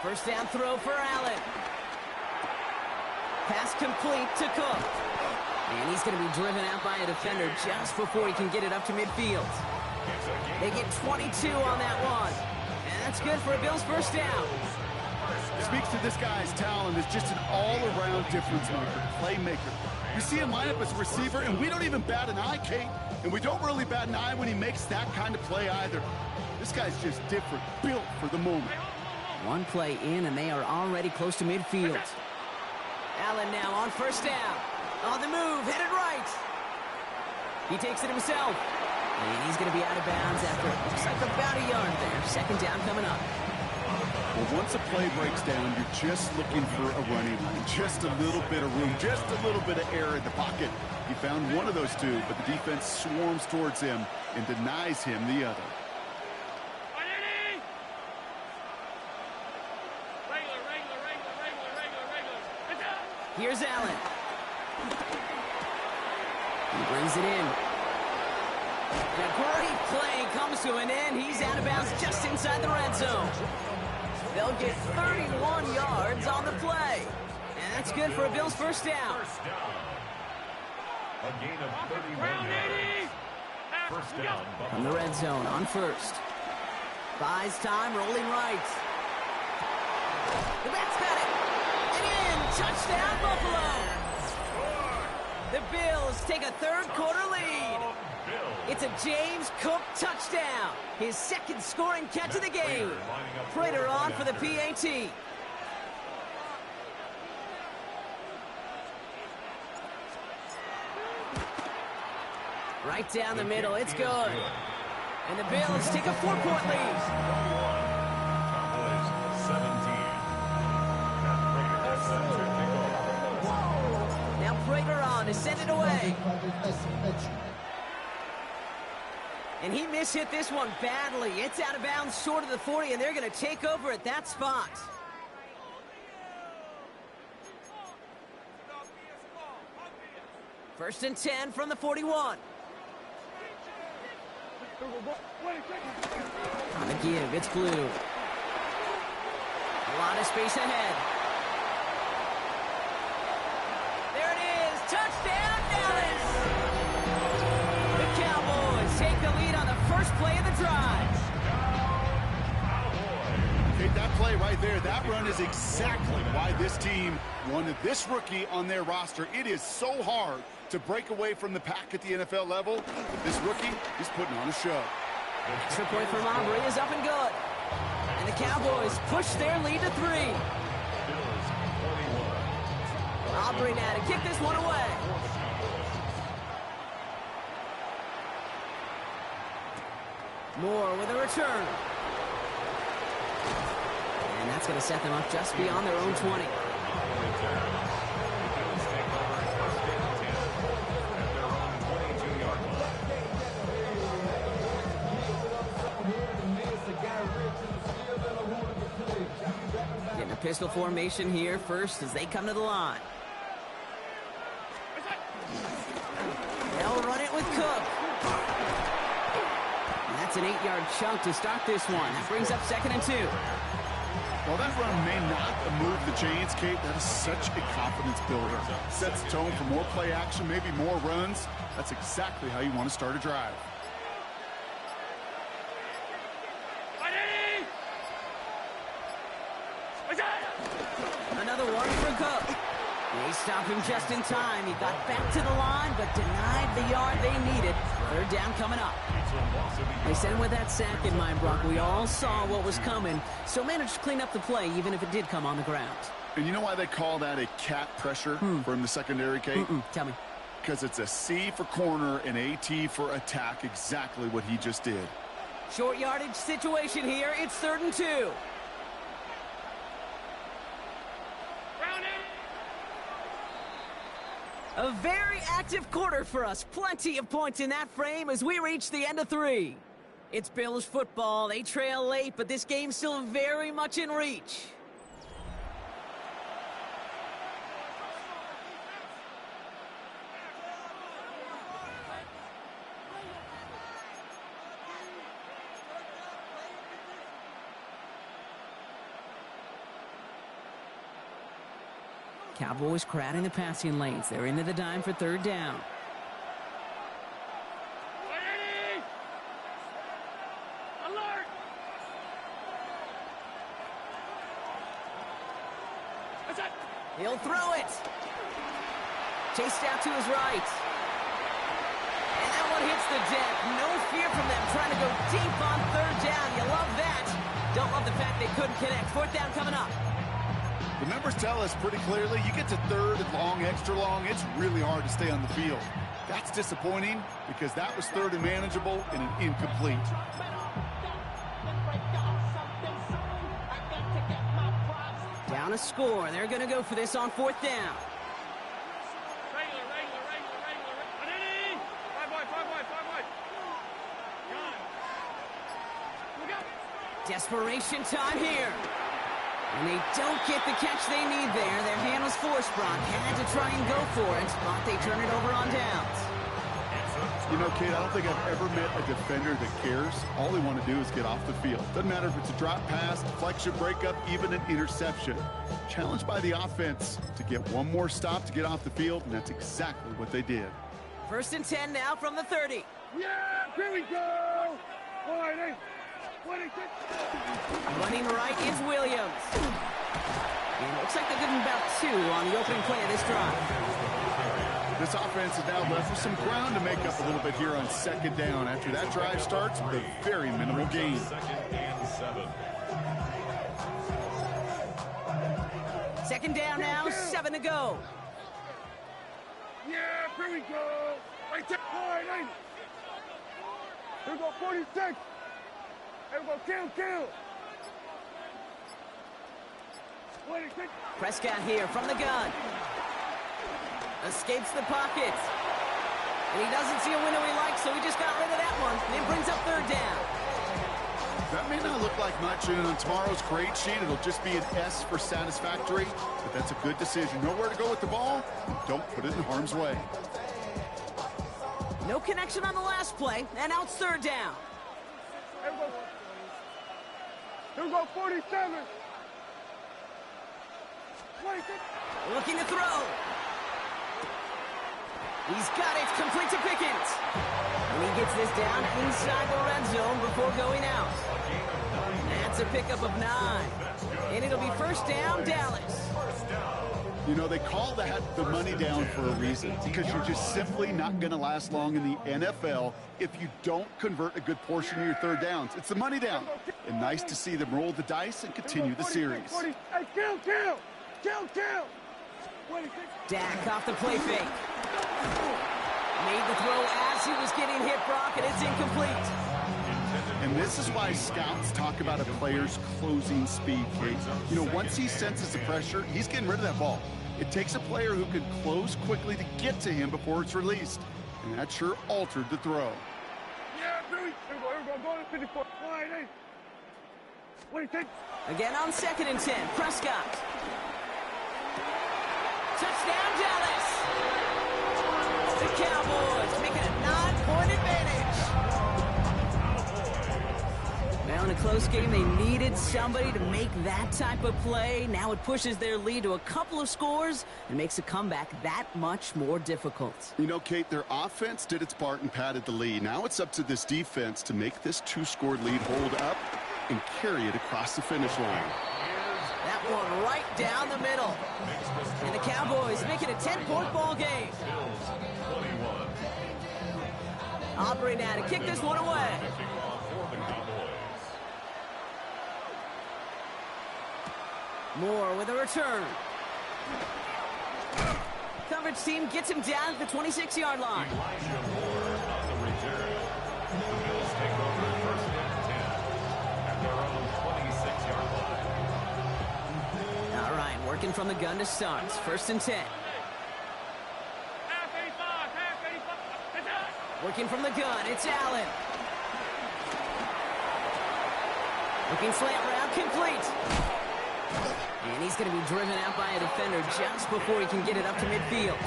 First down throw for Allen. Pass complete to Cook. And he's going to be driven out by a defender just before he can get it up to midfield. They get 22 on that one. And that's good for a Bills first down. Speaks to this guy's talent as just an all-around difference maker, playmaker. You see him line up as a receiver, and we don't even bat an eye, Kate. And we don't really bat an eye when he makes that kind of play either. This guy's just different, built for the moment. One play in, and they are already close to midfield. Allen now on first down. On the move, headed right. He takes it himself. And he's going to be out of bounds after it looks like about a yard there. Second down coming up. Well, once a play breaks down, you're just looking for a running line. Just a little bit of room, just a little bit of air in the pocket. He found one of those two, but the defense swarms towards him and denies him the other. Here's Allen. He brings it in. And a great play comes to an end. He's out of bounds just inside the red zone. They'll get 31 yards on the play. And that's good for a Bills first down. First down. A gain of 31 yards. First down. From the red zone on first. Buys time, rolling right. The back's got it. And in. Touchdown, Buffalo. The Bills take a third-quarter lead. It's a James Cook touchdown. His second scoring catch of the game. Prater on for the PAT. Right down the middle. It's good. And the Bills take a 4-point lead. Now Prater on to send it away. And he mishit this one badly. It's out of bounds short of the 40, and they're going to take over at that spot. First and 10 from the 41. On the give, it's Blue. A lot of space ahead. There it is, touchdown Dallas! The Cowboys take the lead on the first play of the drive. Okay, that play right there, that run is exactly why this team wanted this rookie on their roster. It is so hard to break away from the pack at the NFL level. This rookie is putting on a show. Extra point from Aubrey is up and good. And the Cowboys push their lead to 3. Aubrey now to kick this one away. Moore with a return. And that's going to set them up just beyond their own 20. Getting a pistol formation here first as they come to the line. They'll run it with Cook. And that's an 8-yard chunk to start this one. That brings up second and 2. Well, that run may not move the chains, Kate. That is such a confidence builder. Sets the tone for more play action, maybe more runs. That's exactly how you want to start a drive. Another one for Cook. They stopped him just in time. He got back to the line, but denied the yard they needed. Third down coming up. They said with that sack in mind, Brock, we all saw what was coming, so managed to clean up the play, even if it did come on the ground. And you know why they call that a cat pressure from the secondary, Kate? Tell me. Because it's a C for corner and a T for attack, exactly what he just did. Short yardage situation here. It's 3rd and 2. A very active quarter for us. Plenty of points in that frame as we reach the end of 3. It's Bills football. They trail late, but this game's still very much in reach. Cowboys crowding the passing lanes. They're into the dime for 3rd down. Alert! He'll throw it. Chased out to his right. And that one hits the deck. No fear from them trying to go deep on 3rd down. You love that. Don't love the fact they couldn't connect. Fourth down coming up. The numbers tell us pretty clearly, you get to third and long, extra long, it's really hard to stay on the field. That's disappointing because that was third and manageable and an incomplete. Down a score. They're going to go for this on fourth down. Desperation time here. And they don't get the catch they need there. Their hand was forced, Brock. Had to try and go for it, but they turn it over on downs. You know, Kate, I don't think I've ever met a defender that cares. All they want to do is get off the field. Doesn't matter if it's a drop pass, deflection, breakup, even an interception. Challenged by the offense to get one more stop to get off the field, and that's exactly what they did. First and 10 now from the 30. Yeah, here we go. Running right is Williams. And it looks like they're getting about 2 on the opening play of this drive. This offense is now left with some ground to make up a little bit here on second down after that drive starts with a very minimal gain. Second down now, 7 to go. Yeah, here we go. Right there. Here we go, 46. Here we go, kill. 26. Prescott here from the gun. Escapes the pocket. And he doesn't see a window he likes, so he just got rid of that one. And it brings up third down. That may not look like much, and on tomorrow's grade sheet, it'll just be an S for satisfactory, but that's a good decision. Nowhere to go with the ball, and don't put it in harm's way. No connection on the last play, and now it's third down. Here we go, 47. 26. Looking to throw. He's got it, complete to Pickens. And he gets this down inside the red zone before going out. That's a pickup of 9. And it'll be first down, Dallas. You know, they call that the money down for a reason, because you're just simply not going to last long in the NFL if you don't convert a good portion of your third downs. It's the money down. And nice to see them roll the dice and continue the series. Hey, kill. Dak off the play fake. Made the throw as he was getting hit, Brock, and it's incomplete. And this is why scouts talk about a player's closing speed, Kate. You know, once he senses the pressure, he's getting rid of that ball. It takes a player who can close quickly to get to him before it's released. And that sure altered the throw. Yeah, here we go, go to 54. 26. Again on second and 10, Prescott. Touchdown, Dallas. The Cowboys making a 9-point advantage. Well, in a close game, they needed somebody to make that type of play. Now it pushes their lead to a couple of scores and makes a comeback that much more difficult. You know, Kate, their offense did its part and padded the lead. Now it's up to this defense to make this 2-score lead hold up and carry it across the finish line. That one right down the middle. And the Cowboys make it a 10-point ball game. Aubrey now to kick this one away. Moore with a return. Coverage team gets him down at the 26-yard line. All right, working from the gun to start. First and 10. Working from the gun, it's Allen. Looking slant route, complete. And he's going to be driven out by a defender just before he can get it up to midfield.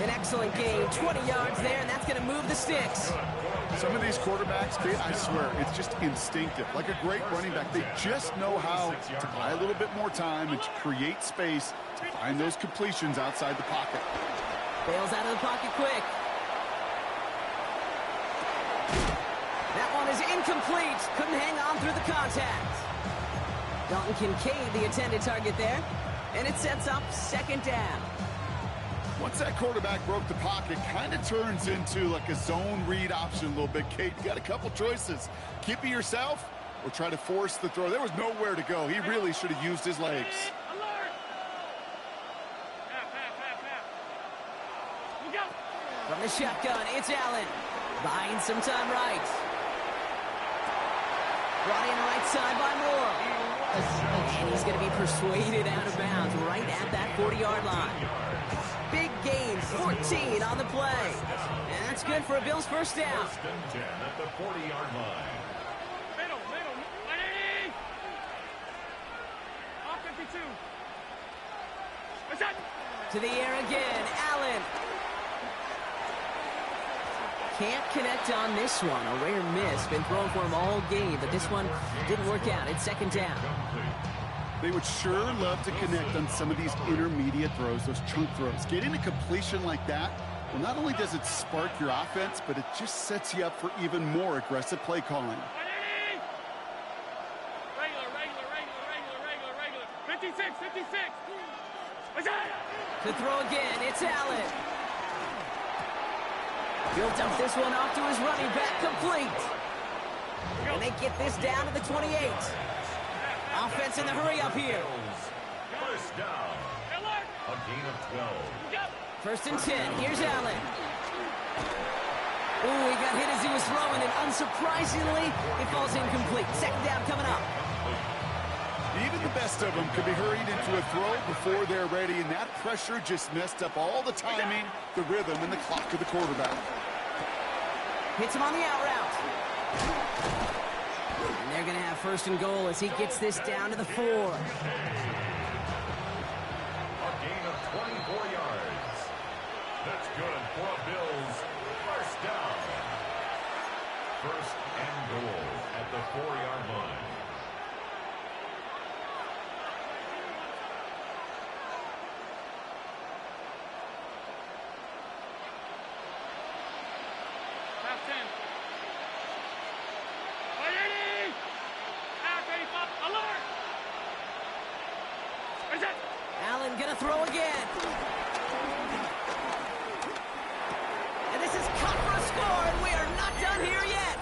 An excellent game, 20 yards there, and that's going to move the sticks. Some of these quarterbacks, Kate, I swear, it's just instinctive. Like a great running back, they just know how to buy a little bit more time and to create space to find those completions outside the pocket. Bails out of the pocket quick. That one is incomplete. Couldn't hang on through the contact. Dalton Kincaid, the intended target there. And it sets up second down. Once that quarterback broke the pocket, kind of turns into like a zone read option a little bit, Kate. You got a couple choices. Keep it yourself or try to force the throw. There was nowhere to go. He really should have used his legs. From the shotgun, it's Allen. Buying some time right. Brought in right side by Moore. And he's going to be persuaded out of bounds right at that 40-yard line. Big gain, 14 on the play. And that's good for a Bills first down. First and 10 at the 40-yard line. Middle. 180. Off 52. What's that? To the air again, Allen. Can't connect on this one. A rare miss. Been thrown for him all game, but this one didn't work out. It's second down. They would sure love to connect on some of these intermediate throws, those chunk throws. Getting a completion like that, well, not only does it spark your offense, but it just sets you up for even more aggressive play calling. 180. Regular. 56. What's that? To throw again, it's Allen. He'll dump this one off to his running back, complete. And they get this down to the 28. Offense in the hurry up here. First down. A gain of 12. First and 10, here's Allen. Ooh, he got hit as he was throwing, and unsurprisingly, it falls incomplete. Second down coming up. Even the best of them could be hurried into a throw before they're ready, and that pressure just messed up all the timing, the rhythm, and the clock of the quarterback. Hits him on the out route. And they're going to have first and goal as he gets this down to the 4. A gain of 24 yards. That's good for a Bills first down. First and goal at the 4-yard line. Allen gonna throw again. And this is cut for a score, and we are not done here yet.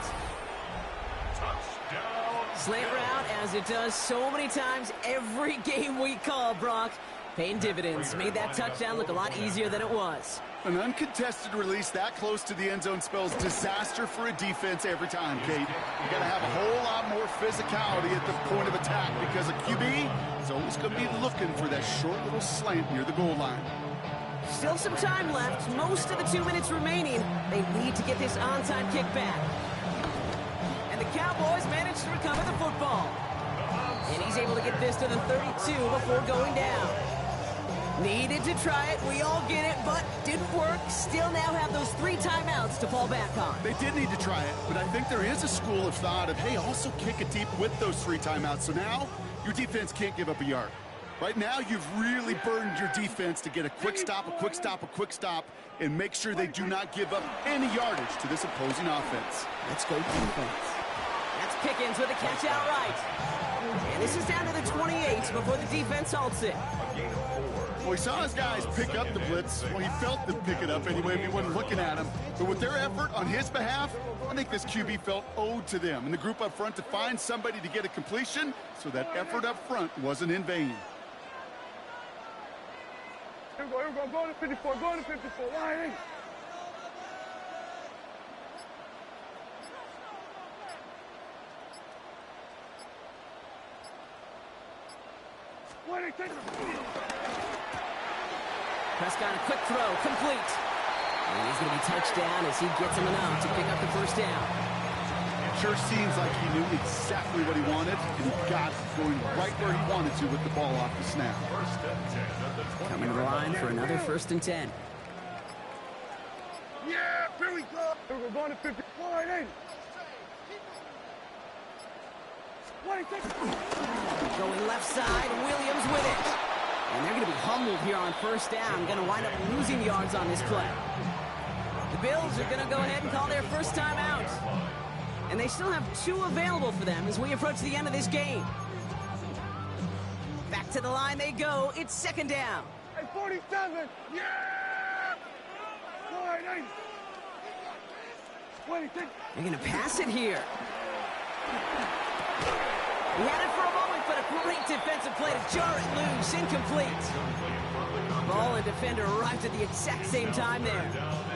Touchdown. Slant route, as it does so many times every game we call, Brock. Paying dividends. Made that touchdown look a lot easier than it was. An uncontested release that close to the end zone spells disaster for a defense every time, Kate. You got to have a whole lot more physicality at the point of attack because a QB is always going to be looking for that short little slant near the goal line. Still some time left. Most of the 2 minutes remaining. They need to get this onside kick back. And the Cowboys manage to recover the football. And he's able to get this to the 32 before going down. Needed to try it, we all get it, but didn't work. Still now have those 3 timeouts to fall back on. They did need to try it, but I think there is a school of thought of, hey, also kick it deep with those 3 timeouts. So now your defense can't give up a yard. Right now, you've really burdened your defense to get a quick stop, and make sure they do not give up any yardage to this opposing offense. Let's go defense. That's Pickens with a catch outright. And this is down to the 28 before the defense halts it. Well, he saw his guys pick up the blitz. Well, he felt them pick it up anyway if he wasn't looking at him. But with their effort on his behalf, I think this QB felt owed to them and the group up front to find somebody to get a completion, so that effort up front wasn't in vain. Here we go. Go to 54. Why? Prescott, a quick throw, complete. And he's going to be touched down as he gets him enough to pick up the first down. It sure seems like he knew exactly what he wanted, and he got going right where he wanted to with the ball off the snap. First and 10 at the 20. Coming to the line for another first and 10. Yeah, here we go. We're going to 50. Why? Going left side, Williams with it. And they're going to be humbled here on first down. Going to wind up losing yards on this play. The Bills are going to go ahead and call their first time out. And they still have 2 available for them as we approach the end of this game. Back to the line they go. It's second down. Hey, 47. Yeah! 26. They're going to pass it here. He had it for a moment, but a great defensive play to jar it loose. Incomplete. Ball and defender arrived at the exact same time there.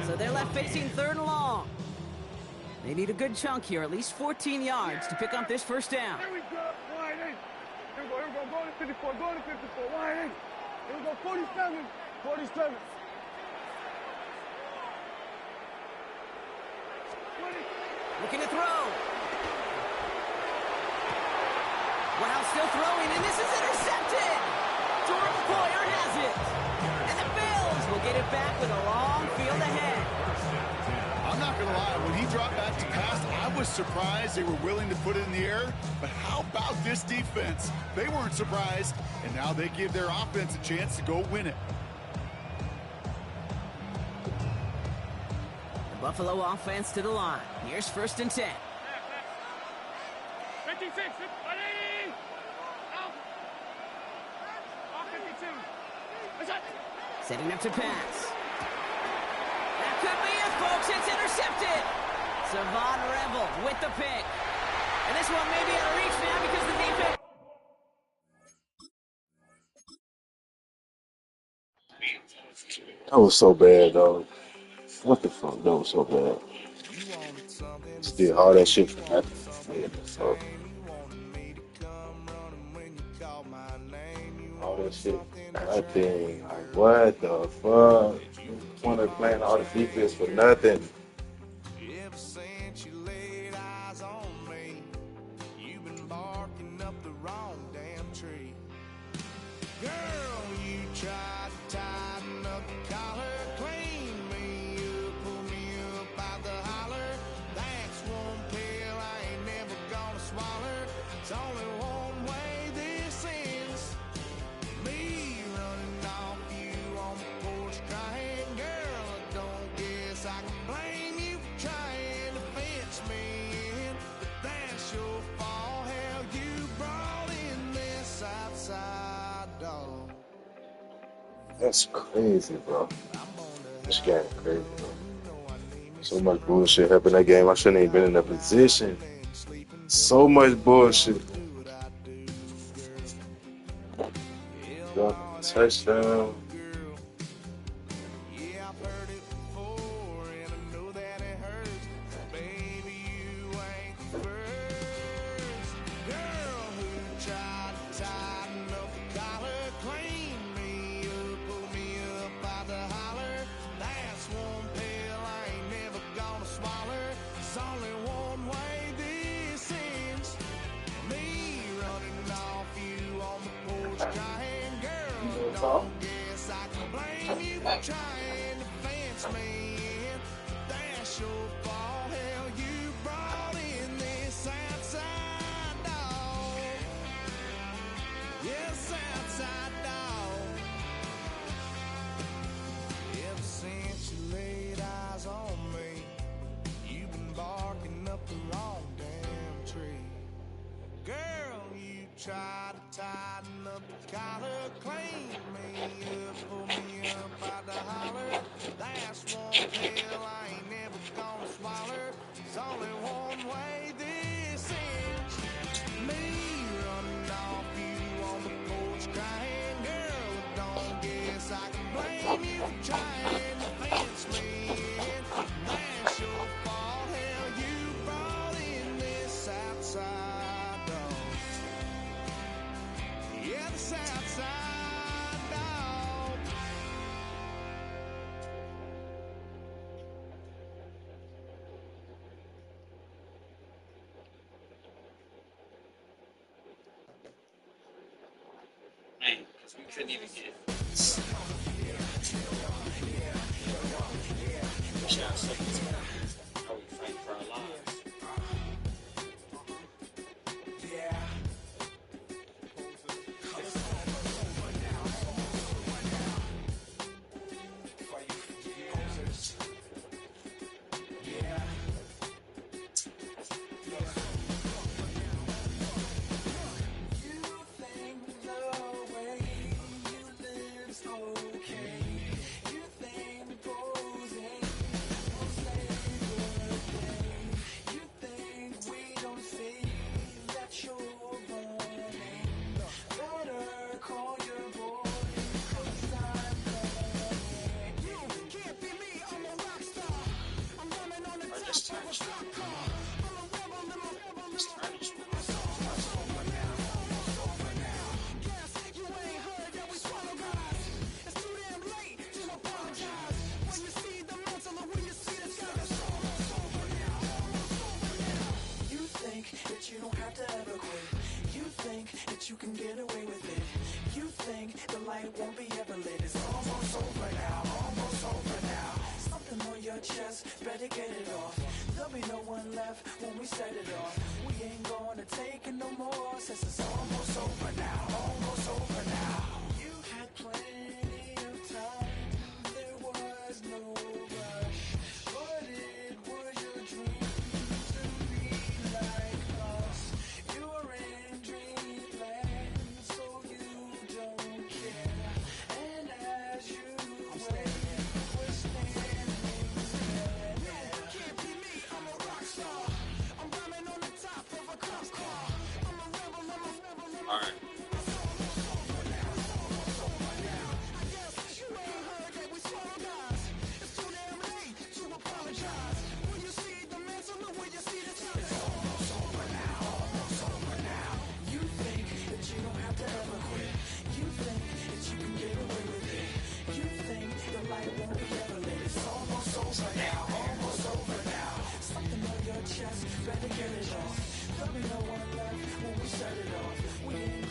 So they're left facing third and long. They need a good chunk here, at least 14 yards to pick up this first down. Here we go. Line in. Here we go. Here we go. Going to 54. Going to 54. Line in. Here we go. 47. 47. 20. Looking to throw. Wow, still throwing, and this is intercepted. Jordan Poyer has it. And the Bills will get it back with a long field ahead. I'm not going to lie, when he dropped back to pass, I was surprised they were willing to put it in the air. But how about this defense? They weren't surprised, and now they give their offense a chance to go win it. The Buffalo offense to the line. Here's 1st and 10. 56. 50. Out. Off 52. What's that? Setting up to pass. That could be it, folks. It's intercepted. Savon Revel with the pick. And this one may be out of reach now because the defense... That was so bad, dog. What the fuck? That was so bad. Still all that shit for nothing. Yeah, so. All that shit for nothing. Like, what the fuck? Want to play all the defense for nothing. Ever since you laid eyes on me, you've been barking up the wrong damn tree. Girl, you tried to tighten up the collar, clean me up, pull me up out the holler. That's one pill I ain't never gonna swallow. It's only one way this ends. Me running off you on the porch crying. Girl, I don't guess I can blame you for trying to fence me in. But that's your fault. Hell, you brought in this outside dog. That's crazy, bro. This game crazy, bro. So much bullshit happened in that game. I shouldn't even been in that position. So much bullshit. Touchdown. Yeah, I've heard it before, and I know that it hurts. Baby, you ain't the first girl who tried to tighten up the collar, clean me up, pull me up out the holler. That's one pill I ain't never gonna swallow. It's only one way this ends. Me running off you on the porch crying. Don't guess I can blame you for trying to fence me in. That's your fault. Hell, you brought in this outside dog. Yes, outside dog. Ever since you laid eyes on me, you've been barking up the wrong damn tree. Girl, you try to tighten up the collar, clean me up, pull me up out the holler. That's one pill I ain't never gonna swallow. There's only one way this ends. Me running off you on the porch crying. Girl, don't guess I can blame you for trying to fence me in. That's your fault. Hell, you brought in this outside dog. Yeah, this outside dog. Man, because we couldn't even get shot seconds. How we fight for our lives. won't be ever lit. It's almost over now, almost over now. Something on your chest, better get it off. There'll be no one left when we set it off. We ain't gonna take it no more, since it's almost over now, almost over now. You had plenty of time, there was no rush, but it was your dream to be like us. You were in dreamland, so you don't care. And as you wait, we're standing there. No, can't be me, I'm a rock star. I'm rhyming on the top of a cop car. I'm a rebel, I'm a rebel, I'm a All right. Better get it off. There'll be no one left when we set it off. We ain't